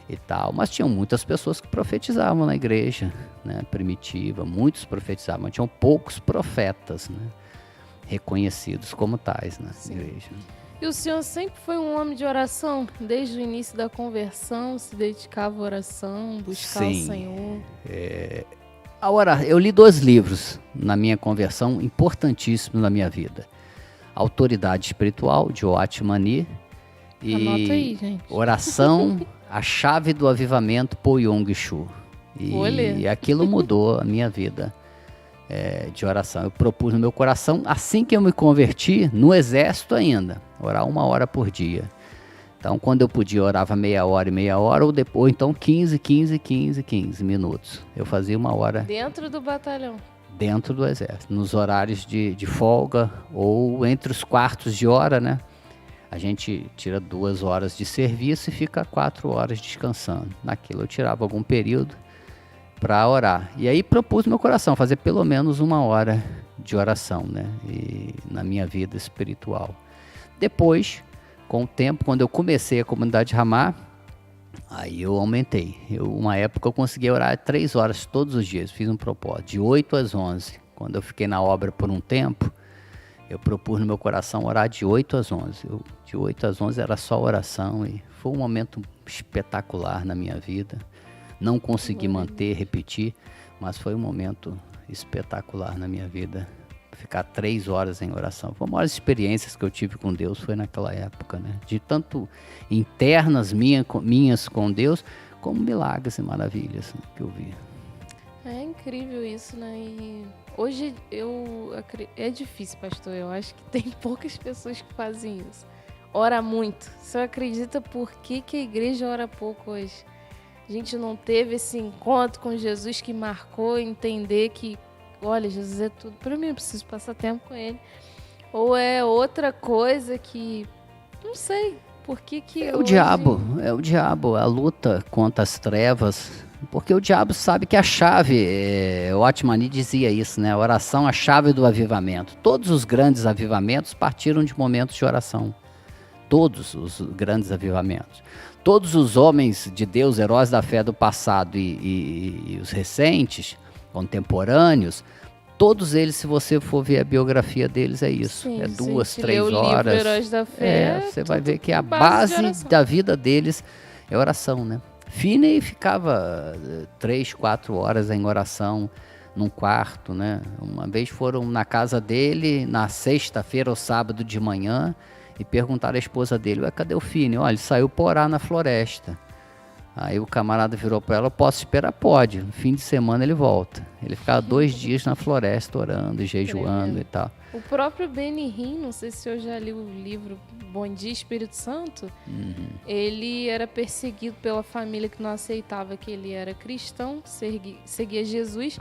e tal. Mas tinham muitas pessoas que profetizavam na igreja, né? Primitiva. Muitos profetizavam, mas tinham poucos profetas, né? Reconhecidos como tais na igreja. E o senhor sempre foi um homem de oração? Desde o início da conversão, se dedicava à oração, buscar o Senhor? Eu li 2 livros na minha conversão, importantíssimos na minha vida. Autoridade Espiritual, de Watchmani, e Anota aí, gente. Oração, a Chave do Avivamento, Po Yong Chu. Vou ler. E aquilo mudou a minha vida de oração. Eu propus no meu coração, assim que eu me converti, no exército ainda, orar 1 hora por dia. Então, quando eu podia, eu orava meia hora, ou então 15 minutos. Eu fazia 1 hora. Dentro do batalhão? Dentro do exército, nos horários de folga, ou entre os quartos de hora, né? A gente tira 2 horas de serviço e fica 4 horas descansando. Naquilo eu tirava algum período para orar. E aí propus no meu coração fazer pelo menos 1 hora de oração, né? E na minha vida espiritual. Depois, com o tempo, quando eu comecei a comunidade Ramá, aí eu aumentei. Uma época eu conseguia orar 3 horas todos os dias. Fiz um propósito, de 8 às 11. Quando eu fiquei na obra por um tempo, eu propus no meu coração orar de 8 às 11. De 8 às 11 era só oração e foi um momento espetacular na minha vida. Não consegui manter, repetir, mas foi um momento espetacular na minha vida. Ficar 3 horas em oração. Foi uma das experiências que eu tive com Deus, foi naquela época, né? De tanto internas minhas com Deus, como milagres e maravilhas, né, que eu vi. É incrível isso, né? E hoje é difícil, pastor. Eu acho que tem poucas pessoas que fazem isso. Ora muito. Você acredita por que a igreja ora pouco hoje? A gente não teve esse encontro com Jesus que marcou entender que, olha, Jesus é tudo para mim, eu preciso passar tempo com ele. Ou é outra coisa que, não sei, por que É o diabo, a luta contra as trevas, porque o diabo sabe que a chave, o Watchmani dizia isso, né? A oração é a chave do avivamento. Todos os grandes avivamentos partiram de momentos de oração. Todos os grandes avivamentos. Todos os homens de Deus, heróis da fé do passado e os recentes, contemporâneos, todos eles, se você for ver a biografia deles, é isso. Sim, 2, 3 lê o livro horas. Heróis da Fé, Você vai ver que a base base da vida deles é oração, né? Finney ficava 3, 4 horas em oração num quarto, né? Uma vez foram na casa dele, na sexta-feira ou sábado de manhã, e perguntaram à esposa dele, cadê o Finney? Olha, ele saiu para orar na floresta. Aí o camarada virou para ela, posso esperar? Pode. No fim de semana ele volta. Ele ficava 2 dias na floresta orando, jejuando e tal. O próprio Benny Hinn, não sei se eu já li o livro Bom Dia Espírito Santo, ele era perseguido pela família que não aceitava que ele era cristão, seguia Jesus,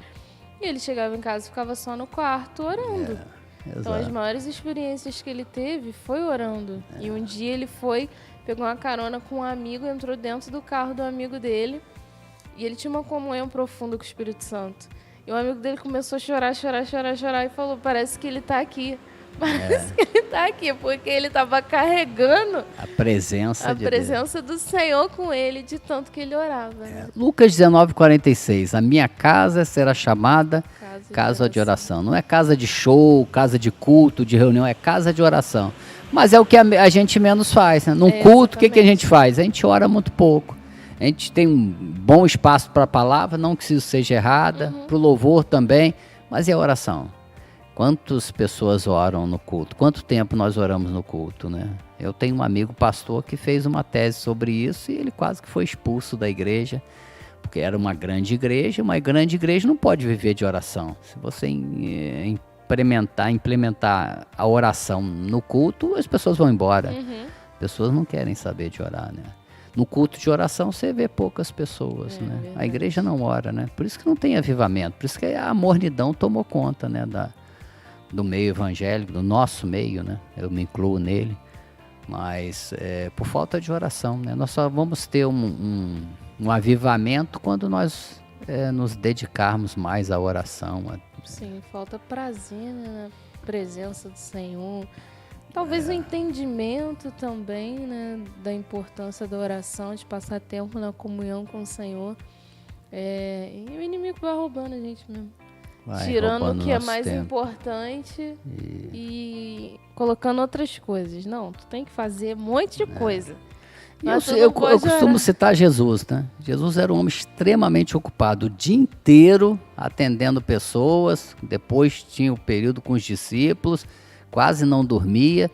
e ele chegava em casa e ficava só no quarto orando. Então as maiores experiências que ele teve foi orando. E um dia ele pegou uma carona com um amigo, entrou dentro do carro do amigo dele, e ele tinha uma comunhão profunda com o Espírito Santo. E o amigo dele começou a chorar e falou, parece que ele está aqui. Parece que ele tá aqui, porque ele estava carregando A presença a de Deus. presença do Senhor com ele, de tanto que ele orava. Né? Lucas 19:46. A minha casa será chamada casa de oração. Não é casa de show, casa de culto, de reunião, é casa de oração. Mas é o que a gente menos faz, né? Num culto, o que a gente faz? A gente ora muito pouco. A gente tem um bom espaço para a palavra, não que isso seja errada, para o louvor também, mas e a oração? Quantas pessoas oram no culto? Quanto tempo nós oramos no culto, né? Eu tenho um amigo pastor que fez uma tese sobre isso e ele quase que foi expulso da igreja, porque era uma grande igreja não pode viver de oração. Se você implementar a oração no culto, as pessoas vão embora. As pessoas não querem saber de orar, né? No culto de oração você vê poucas pessoas, né? Verdade. A igreja não ora, né? Por isso que não tem avivamento, por isso que a mornidão tomou conta, né? Do meio evangélico, do nosso meio, né? Eu me incluo nele, mas por falta de oração, né? Nós só vamos ter um avivamento quando nós nos dedicarmos mais à oração. Sim, falta prazer, né, na presença do Senhor. Talvez o entendimento também, né, da importância da oração, de passar tempo na comunhão com o Senhor. E o inimigo vai roubando a gente mesmo. Tirando o que é mais importante e colocando outras coisas. Não, tu tem que fazer um monte de coisa. Eu costumo citar Jesus, né? Jesus era um homem extremamente ocupado, o dia inteiro atendendo pessoas, depois tinha o período com os discípulos, quase não dormia,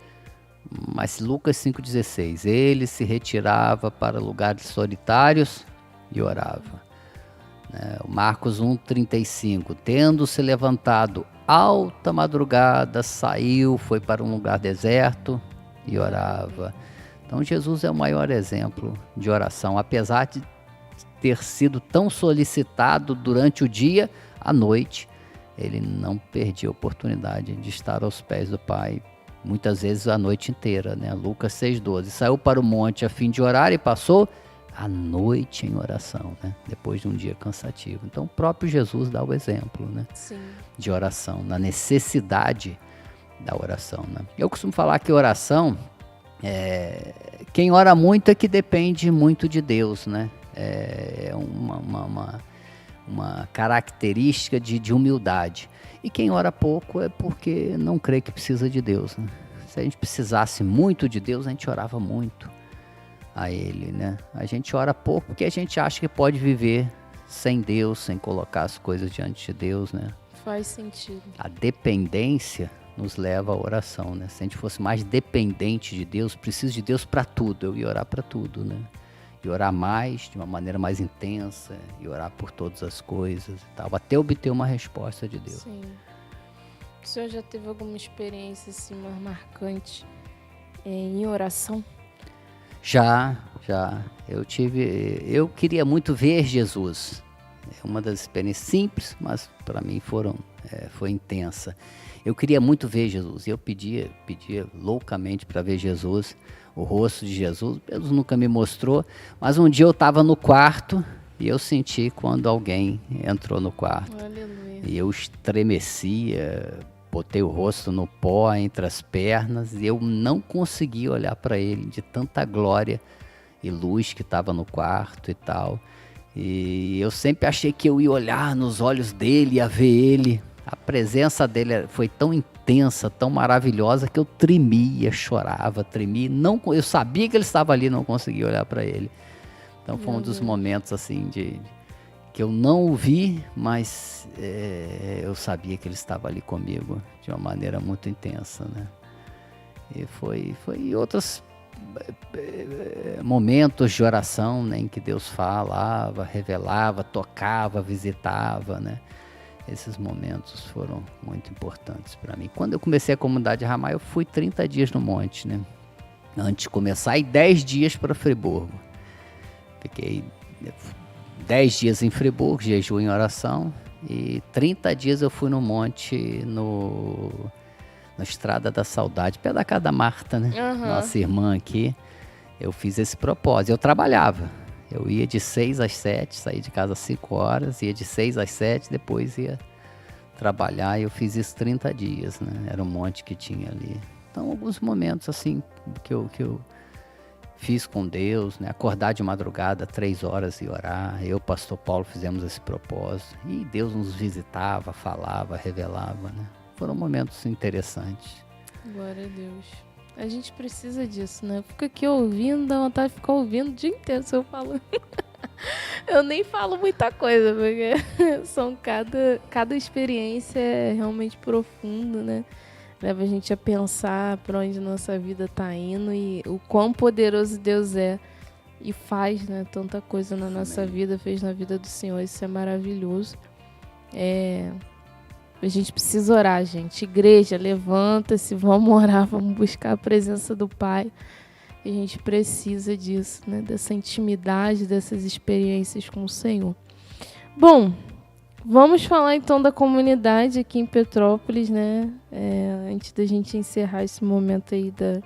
mas Lucas 5,16, ele se retirava para lugares solitários e orava. O Marcos 1,35, tendo se levantado alta madrugada, saiu, foi para um lugar deserto e orava. Então Jesus é o maior exemplo de oração, apesar de ter sido tão solicitado durante o dia, à noite, ele não perdia a oportunidade de estar aos pés do Pai, muitas vezes a noite inteira, né? Lucas 6,12, saiu para o monte a fim de orar e passou a noite em oração, né? Depois de um dia cansativo. Então o próprio Jesus dá o exemplo, né? Sim. De oração, na necessidade da oração, né? Eu costumo falar que oração, quem ora muito é que depende muito de Deus, né? É uma característica de humildade. E quem ora pouco é porque não crê que precisa de Deus, né? Se a gente precisasse muito de Deus, a gente orava muito a Ele, né? A gente ora pouco porque a gente acha que pode viver sem Deus, sem colocar as coisas diante de Deus, né? Faz sentido. A dependência nos leva à oração, né? Se a gente fosse mais dependente de Deus, preciso de Deus para tudo, eu ia orar para tudo, né? E orar mais, de uma maneira mais intensa, e orar por todas as coisas e tal, até obter uma resposta de Deus. Sim. O senhor já teve alguma experiência assim, mais marcante em oração? Já. Eu queria muito ver Jesus. É uma das experiências simples, mas para mim foi intensa. Eu queria muito ver Jesus. Eu pedia loucamente para ver Jesus, o rosto de Jesus. Deus nunca me mostrou, mas um dia eu estava no quarto e eu senti quando alguém entrou no quarto. Aleluia. E eu estremecia, botei o rosto no pó entre as pernas e eu não conseguia olhar para ele de tanta glória e luz que estava no quarto e tal. E eu sempre achei que eu ia olhar nos olhos dele, ia ver ele. A presença dele foi tão intensa, tão maravilhosa, que eu tremia, chorava, tremia. Eu sabia que ele estava ali, não conseguia olhar para ele. Então foi um dos momentos assim que eu não o vi, mas eu sabia que ele estava ali comigo de uma maneira muito intensa, né? E foi outros momentos de oração, né, em que Deus falava, revelava, tocava, visitava, né? Esses momentos foram muito importantes para mim. Quando eu comecei a comunidade Ramá, eu fui 30 dias no monte, né? Antes de começar, e 10 dias para Friburgo. Fiquei 10 dias em Friburgo, jejum em oração, e 30 dias eu fui no monte, na Estrada da Saudade, pé da casa da Marta, né? Nossa irmã aqui. Eu fiz esse propósito. Eu trabalhava. Eu ia de 6 às 7, saía de casa às 5 horas, ia de 6 às 7, depois ia trabalhar, e eu fiz isso 30 dias, né? Era um monte que tinha ali. Então, alguns momentos assim que eu fiz com Deus, né? Acordar de madrugada 3 horas e orar. Eu, pastor Paulo, fizemos esse propósito. E Deus nos visitava, falava, revelava, né? Foram momentos interessantes. Glória a Deus. A gente precisa disso, né? Fica aqui ouvindo, dá vontade de ficar ouvindo o dia inteiro se eu falo. Eu nem falo muita coisa, porque cada experiência é realmente profunda, né? Leva a gente a pensar para onde nossa vida tá indo e o quão poderoso Deus é e faz, né, tanta coisa na nossa vida, fez na vida do Senhor. Isso é maravilhoso. A gente precisa orar, gente. Igreja, levanta-se, vamos orar, vamos buscar a presença do Pai. A gente precisa disso, né, dessa intimidade, dessas experiências com o Senhor. Bom, vamos falar então da comunidade aqui em Petrópolis, né? Antes da gente encerrar esse momento aí da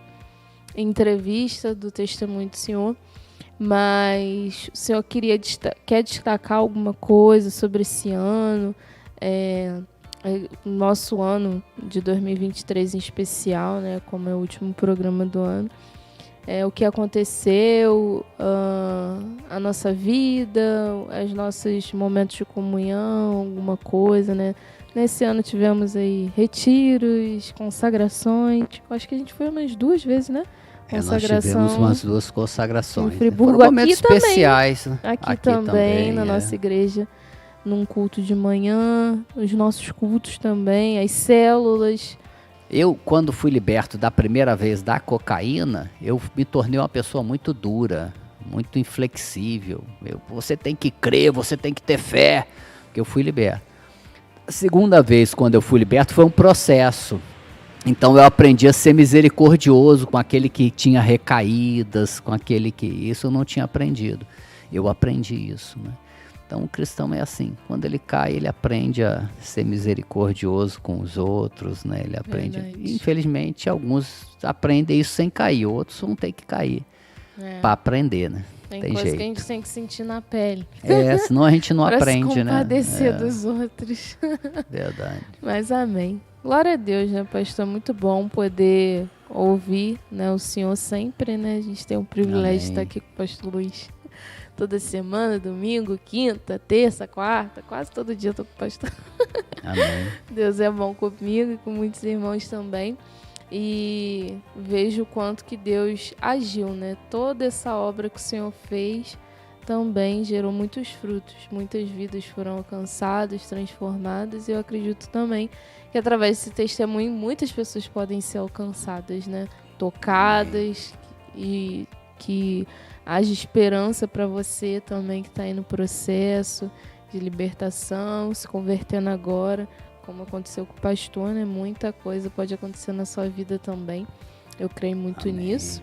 entrevista, do testemunho do Senhor. Mas o Senhor quer destacar alguma coisa sobre esse ano, nosso ano de 2023 em especial, né? Como é o último programa do ano. O que aconteceu, a nossa vida, os nossos momentos de comunhão, alguma coisa, né? Nesse ano tivemos aí retiros, consagrações. Acho que a gente foi umas 2 vezes, né? Nós tivemos umas 2 consagrações. Em Friburgo, foram momentos aqui especiais. também. Aqui também, na nossa igreja, num culto de manhã, os nossos cultos também, as células. Eu, quando fui liberto da primeira vez da cocaína, eu me tornei uma pessoa muito dura, muito inflexível. Você tem que crer, você tem que ter fé, porque eu fui liberto. A segunda vez, quando eu fui liberto, foi um processo. Então eu aprendi a ser misericordioso com aquele que tinha recaídas, com aquele que... Isso eu não tinha aprendido. Eu aprendi isso, né? Então o cristão é assim, quando ele cai, ele aprende a ser misericordioso com os outros, né? Ele aprende. Verdade. Infelizmente, alguns aprendem isso sem cair, outros vão ter que cair para aprender, né? Tem Tem coisa jeito. que a gente tem que sentir na pele. Senão a gente não pra aprende, se né? compadecer dos outros. Verdade. Mas amém. Glória a Deus, né, pastor? Muito bom poder ouvir, né, o Senhor sempre, né? A gente tem o privilégio de estar aqui com o pastor Luiz toda semana, domingo, quinta, terça, quarta, quase todo dia eu tô com o pastor. Amém. Deus é bom comigo e com muitos irmãos também. E vejo o quanto que Deus agiu, né? Toda essa obra que o Senhor fez também gerou muitos frutos. Muitas vidas foram alcançadas, transformadas. E eu acredito também que através desse testemunho muitas pessoas podem ser alcançadas, né? Tocadas, e que haja esperança para você também que está aí no processo de libertação, se convertendo agora, como aconteceu com o pastor, né? Muita coisa pode acontecer na sua vida também. Eu creio muito nisso.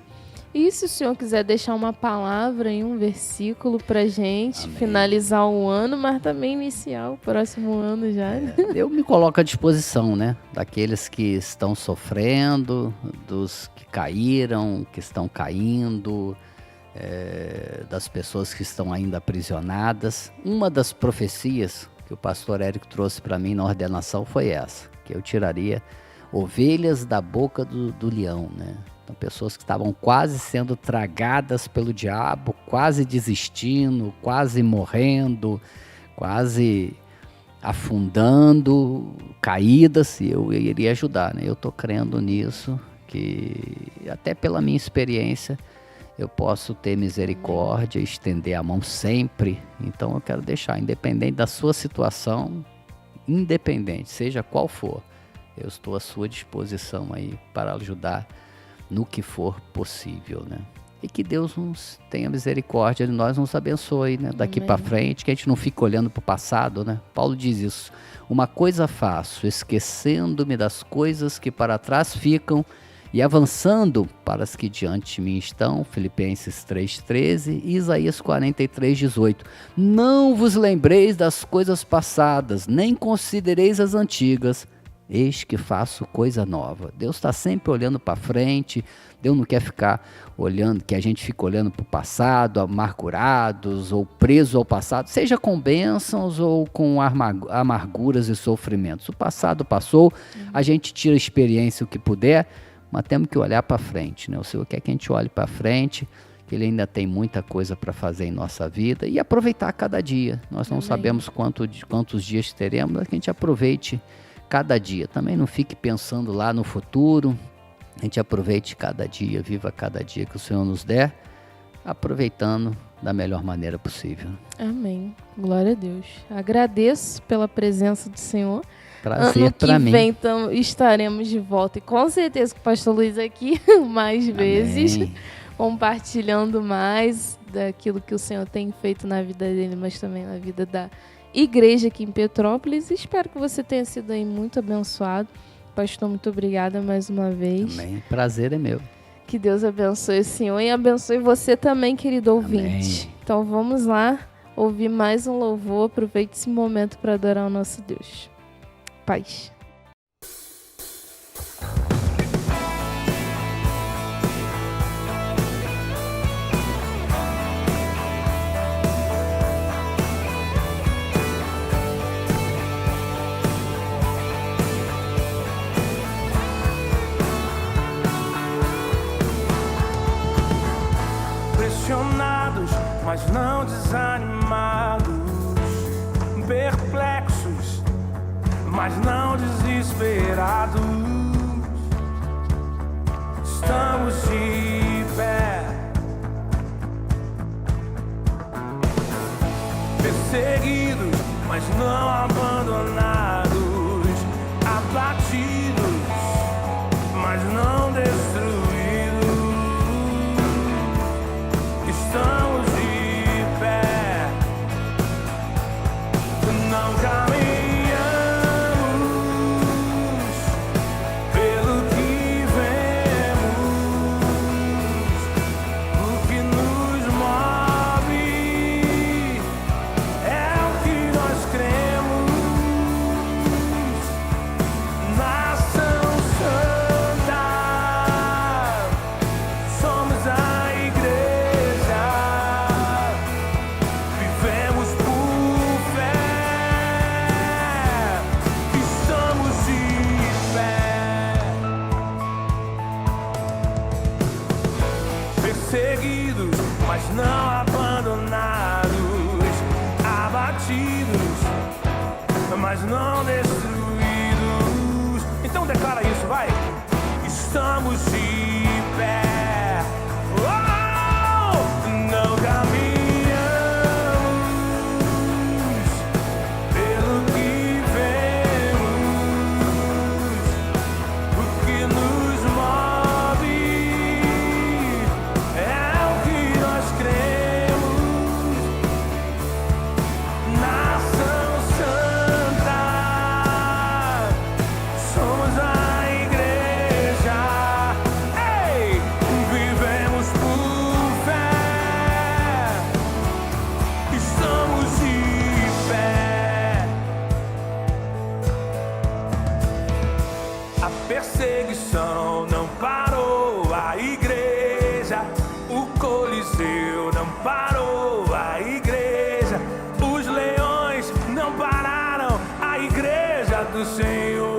E se o senhor quiser deixar uma palavra em um versículo pra gente, finalizar o ano, mas também iniciar o próximo ano já. Eu me coloco à disposição, né? Daqueles que estão sofrendo, dos que caíram, que estão caindo, das pessoas que estão ainda aprisionadas. Uma das profecias que o pastor Érico trouxe para mim na ordenação foi essa, que eu tiraria ovelhas da boca do leão, né? Então, pessoas que estavam quase sendo tragadas pelo diabo, quase desistindo, quase morrendo, quase afundando, caídas, e eu iria ajudar, né? Eu estou crendo nisso, que até pela minha experiência eu posso ter misericórdia, estender a mão sempre. Então eu quero deixar, independente da sua situação, independente, seja qual for, eu estou à sua disposição aí para ajudar no que for possível, né? E que Deus nos tenha misericórdia de nós, nos abençoe, né? Daqui para frente, que a gente não fique olhando para o passado, né? Paulo diz isso: uma coisa faço, esquecendo-me das coisas que para trás ficam e avançando para as que diante de mim estão. Filipenses 3,13 e Isaías 43,18. Não vos lembreis das coisas passadas, nem considereis as antigas. Eis que faço coisa nova. Deus está sempre olhando para frente. Deus não quer ficar olhando, que a gente fique olhando para o passado, amargurados ou presos ao passado, seja com bênçãos ou com amarguras e sofrimentos. O passado passou, a gente tira a experiência o que puder, mas temos que olhar para frente, né? O Senhor quer que a gente olhe para frente, que Ele ainda tem muita coisa para fazer em nossa vida e aproveitar cada dia. Nós não sabemos quantos dias teremos, mas que a gente aproveite cada dia. Também não fique pensando lá no futuro. A gente aproveite cada dia, viva cada dia que o Senhor nos der, aproveitando da melhor maneira possível. Amém. Glória a Deus. Agradeço pela presença do Senhor. Prazer para mim. Ano que vem estaremos de volta e com certeza com o pastor Luiz aqui mais vezes, compartilhando mais daquilo que o Senhor tem feito na vida dele, mas também na vida da igreja aqui em Petrópolis. Espero que você tenha sido aí muito abençoado. Pastor, muito obrigada mais uma vez. Amém. Prazer é meu. Que Deus abençoe o Senhor e abençoe você também, querido ouvinte. Amém. Então vamos lá ouvir mais um louvor. Aproveite esse momento para adorar o nosso Deus. Paz. Pressionados, mas não desanimados, perplexos, mas não desesperados. Estamos de pé, perseguidos, mas não abandonados, abatidos, mas não destruídos. Estamos de pé, não caminhamos pelo que vemos, o que nos move é o que nós cremos. Nação Santa, somos a igreja. Vivemos por fé, estamos de pé. Perseguidos, mas não abandonados, abatidos, mas não destruídos. Então declara isso, vai! Estamos de pé. Oh! Não caminhamos pelo que vemos, o que nos move é o que nós cremos. Nação Santa, somos a igreja. Ei! Vivemos por fé, estamos de pé. A perseguição não parou a igreja, o Coliseu não parou a igreja, os leões não pararam a igreja do Senhor.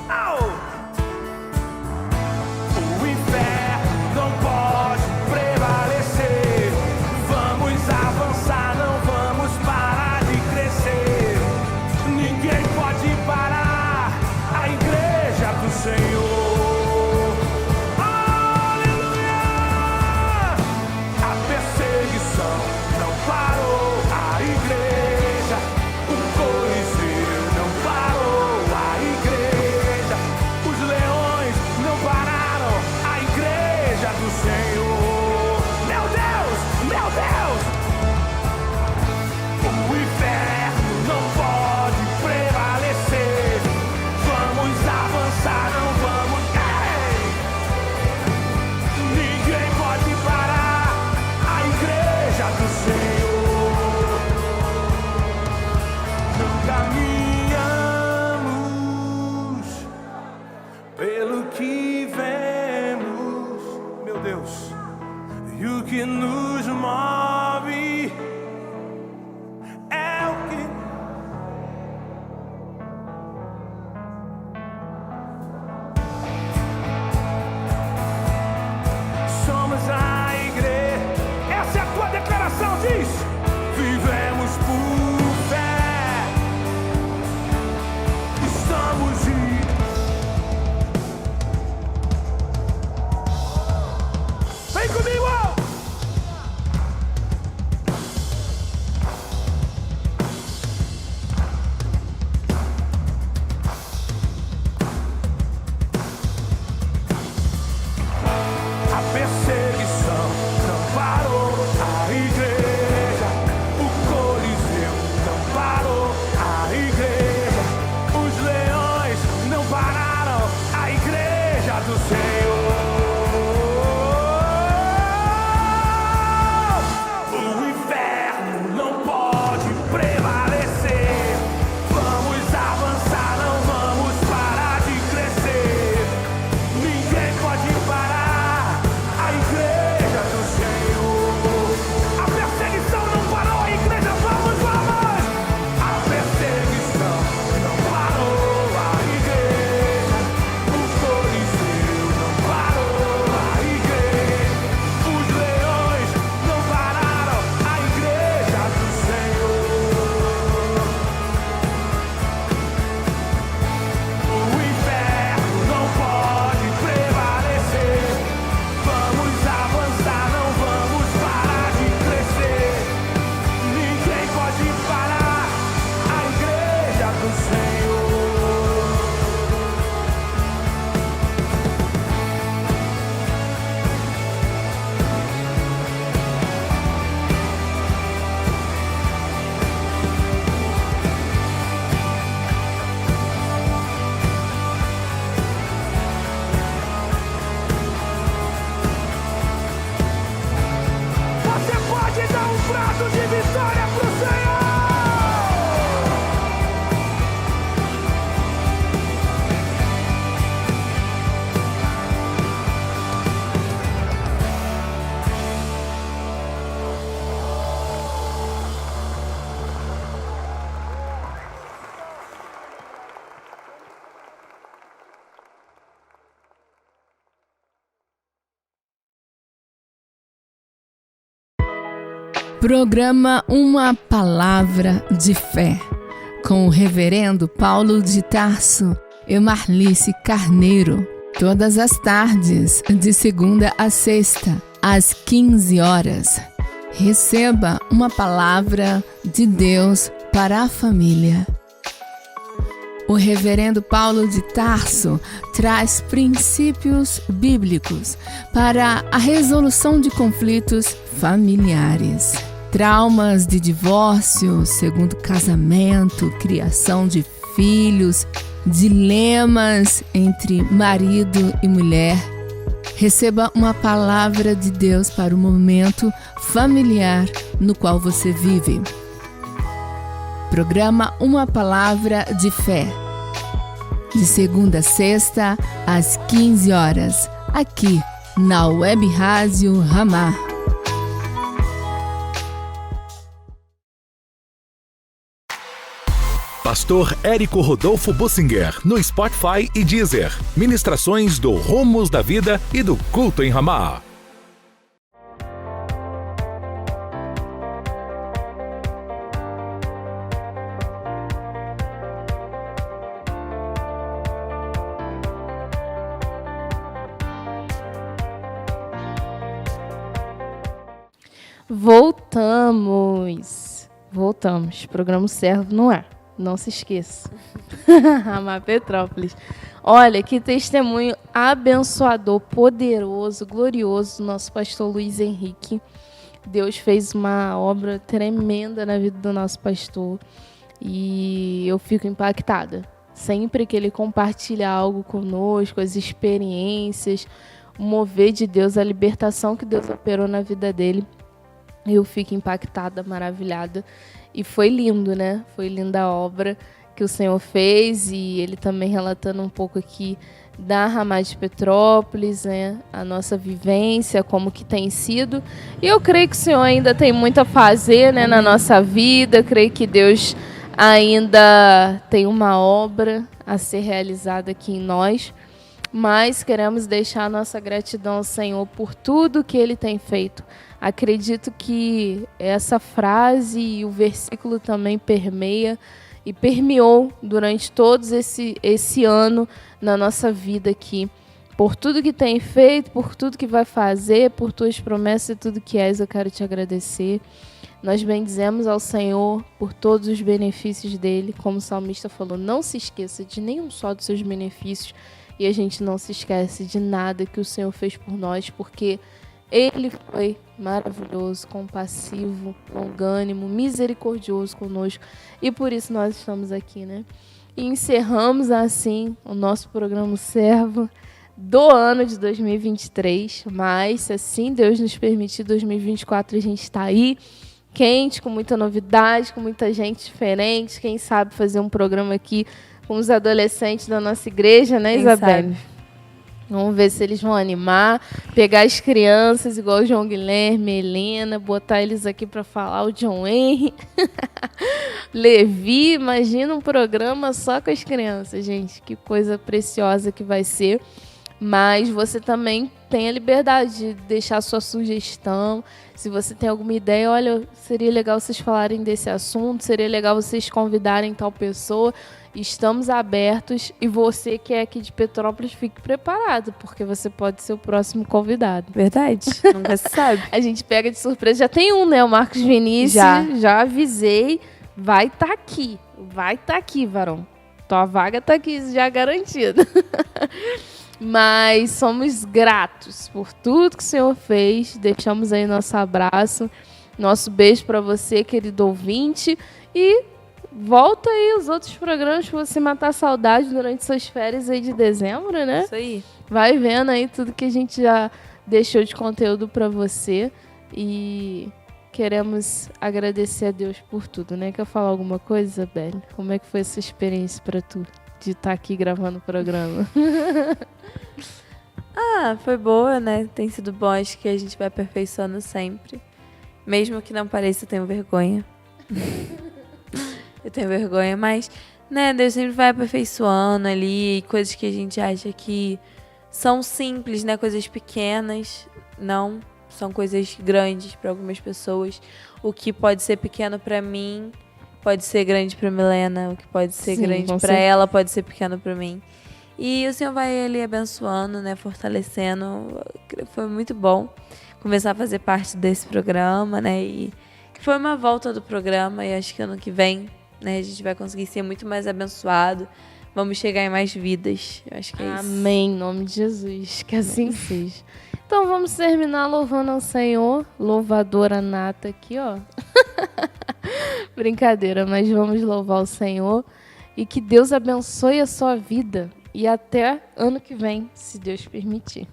Au! O inferno não pode prevalecer. Vamos avançar, não vamos parar de crescer. Ninguém pode parar a igreja do Senhor. pelo que vemos, meu Deus, e o que nos move é o que somos a igreja. Essa é a tua declaração, diz: vivemos por fé, estamos vem comigo! A perseguição não parou a igreja, o Coliseu não parou a igreja, os leões não pararam a igreja do Senhor. O inferno não pode prevalecer. Vamos avançar, não vamos parar de crescer. Ninguém pode parar a igreja do Senhor. A perseguição não parou a igreja, vamos, vamos! A perseguição não parou a igreja, o Coliseu não parou a igreja, os leões não pararam a igreja do Senhor. O inferno não pode prevalecer. Vamos avançar, não vamos parar de crescer. Ninguém pode parar a igreja do Senhor. Você pode dar um prato de vitória pro Senhor. Programa Uma Palavra de Fé, com o reverendo Paulo de Tarso e Marlice Carneiro, todas as tardes, de segunda a sexta, às 15 horas. Receba uma palavra de Deus para a família. O reverendo Paulo de Tarso traz princípios bíblicos para a resolução de conflitos familiares. Traumas de divórcio, segundo casamento, criação de filhos, dilemas entre marido e mulher. Receba uma palavra de Deus para o momento familiar no qual você vive. Programa Uma Palavra de Fé, de segunda a sexta, às 15 horas, aqui na Web Rádio Ramá. Pastor Érico Rodolfo Bussinger, no Spotify e Deezer. Ministrações do Rumos da Vida e do Culto em Ramá. Voltamos. Programa Servo no ar. Não se esqueça. Ramá Petrópolis. Olha, que testemunho abençoador, poderoso, glorioso do nosso pastor Luiz Henrique. Deus fez uma obra tremenda na vida do nosso pastor e eu fico impactada. Sempre que ele compartilha algo conosco, as experiências, o mover de Deus, a libertação que Deus operou na vida dele, eu fico impactada, maravilhada. E foi lindo, né? Foi linda a obra que o Senhor fez, e ele também relatando um pouco aqui da Ramá de Petrópolis, né? A nossa vivência, como que tem sido. E eu creio que o Senhor ainda tem muito a fazer, né, na nossa vida. Eu creio que Deus ainda tem uma obra a ser realizada aqui em nós. Mas queremos deixar a nossa gratidão ao Senhor por tudo que Ele tem feito. Acredito que essa frase e o versículo também permeia e permeou durante todo esse ano na nossa vida aqui. Por tudo que tem feito, por tudo que vai fazer, por tuas promessas e tudo que és, eu quero te agradecer. Nós bendizemos ao Senhor por todos os benefícios dele. Como o salmista falou, não se esqueça de nenhum só dos seus benefícios. E a gente não se esquece de nada que o Senhor fez por nós, porque Ele foi maravilhoso, compassivo, longânimo, misericordioso conosco. E por isso nós estamos aqui, né? E encerramos assim o nosso programa Servo do ano de 2023. Mas, se assim Deus nos permitir, 2024 a gente está aí, quente, com muita novidade, com muita gente diferente. Quem sabe fazer um programa aqui com os adolescentes da nossa igreja, né, Isabelle? Vamos ver se eles vão animar, pegar as crianças, igual o João Guilherme, Helena, botar eles aqui para falar, o John Henry, Levi. Imagina um programa só com as crianças, gente. Que coisa preciosa que vai ser. Mas você também tem a liberdade de deixar sua sugestão. Se você tem alguma ideia, olha, seria legal vocês falarem desse assunto, seria legal vocês convidarem tal pessoa. Estamos abertos, e você que é aqui de Petrópolis, fique preparado, porque você pode ser o próximo convidado. Verdade, nunca se sabe. A gente pega de surpresa. Já tem um, né? O Marcos Vinícius. Já avisei. Vai estar aqui. Vai estar aqui, varão. Tua vaga está aqui, já garantida. Mas somos gratos por tudo que o Senhor fez. Deixamos aí nosso abraço, nosso beijo para você, querido ouvinte. E volta aí os outros programas para você matar a saudade durante suas férias aí de dezembro, né? Isso aí. Vai vendo aí tudo que a gente já deixou de conteúdo para você. E queremos agradecer a Deus por tudo, né? Quer falar alguma coisa, Isabelle? Como é que foi essa experiência para tu, de estar aqui gravando o programa? Foi boa, né? Tem sido bom, acho que a gente vai aperfeiçoando sempre. Mesmo que não pareça, eu tenho vergonha. Eu tenho vergonha, mas, né, Deus sempre vai aperfeiçoando ali, coisas que a gente acha que são simples, né, coisas pequenas, não, são coisas grandes para algumas pessoas. O que pode ser pequeno para mim, pode ser grande para Milena, o que pode ser grande para ela, pode ser pequeno para mim. E o Senhor vai ali abençoando, né, fortalecendo. Foi muito bom começar a fazer parte desse programa, né, e foi uma volta do programa, e acho que ano que vem, né, a gente vai conseguir ser muito mais abençoado. Vamos chegar em mais vidas. Eu acho que é isso. Amém, em nome de Jesus. Que assim seja. Então vamos terminar louvando ao Senhor. Louvadora nata aqui, ó. Brincadeira, mas vamos louvar o Senhor. E que Deus abençoe a sua vida. E até ano que vem, se Deus permitir.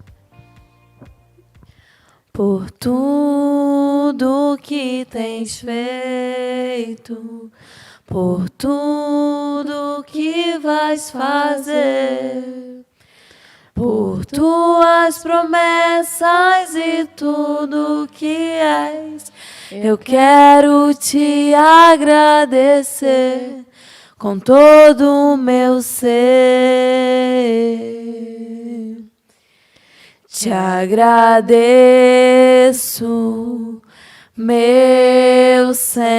Por tudo que tens feito, por tudo que vais fazer, por tuas promessas e tudo que és, eu quero te agradecer com todo o meu ser. Te agradeço, meu Senhor.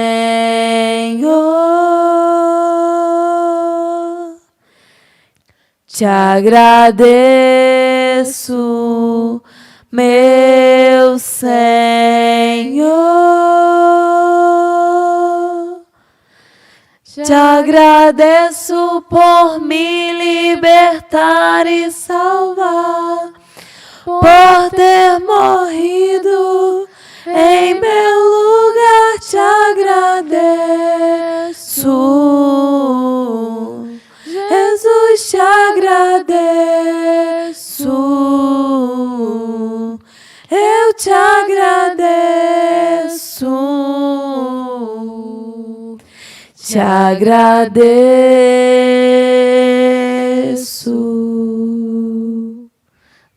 Te agradeço, meu Senhor. Te agradeço por me libertar e salvar, por ter morrido em meu lugar. Te agradeço, Jesus, te agradeço, eu te agradeço. Te te agradeço.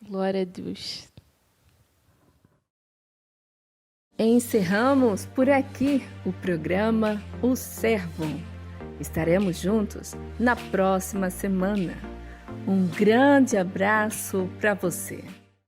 Glória a Deus. Encerramos por aqui o programa O Servo. Estaremos juntos na próxima semana. Um grande abraço para você.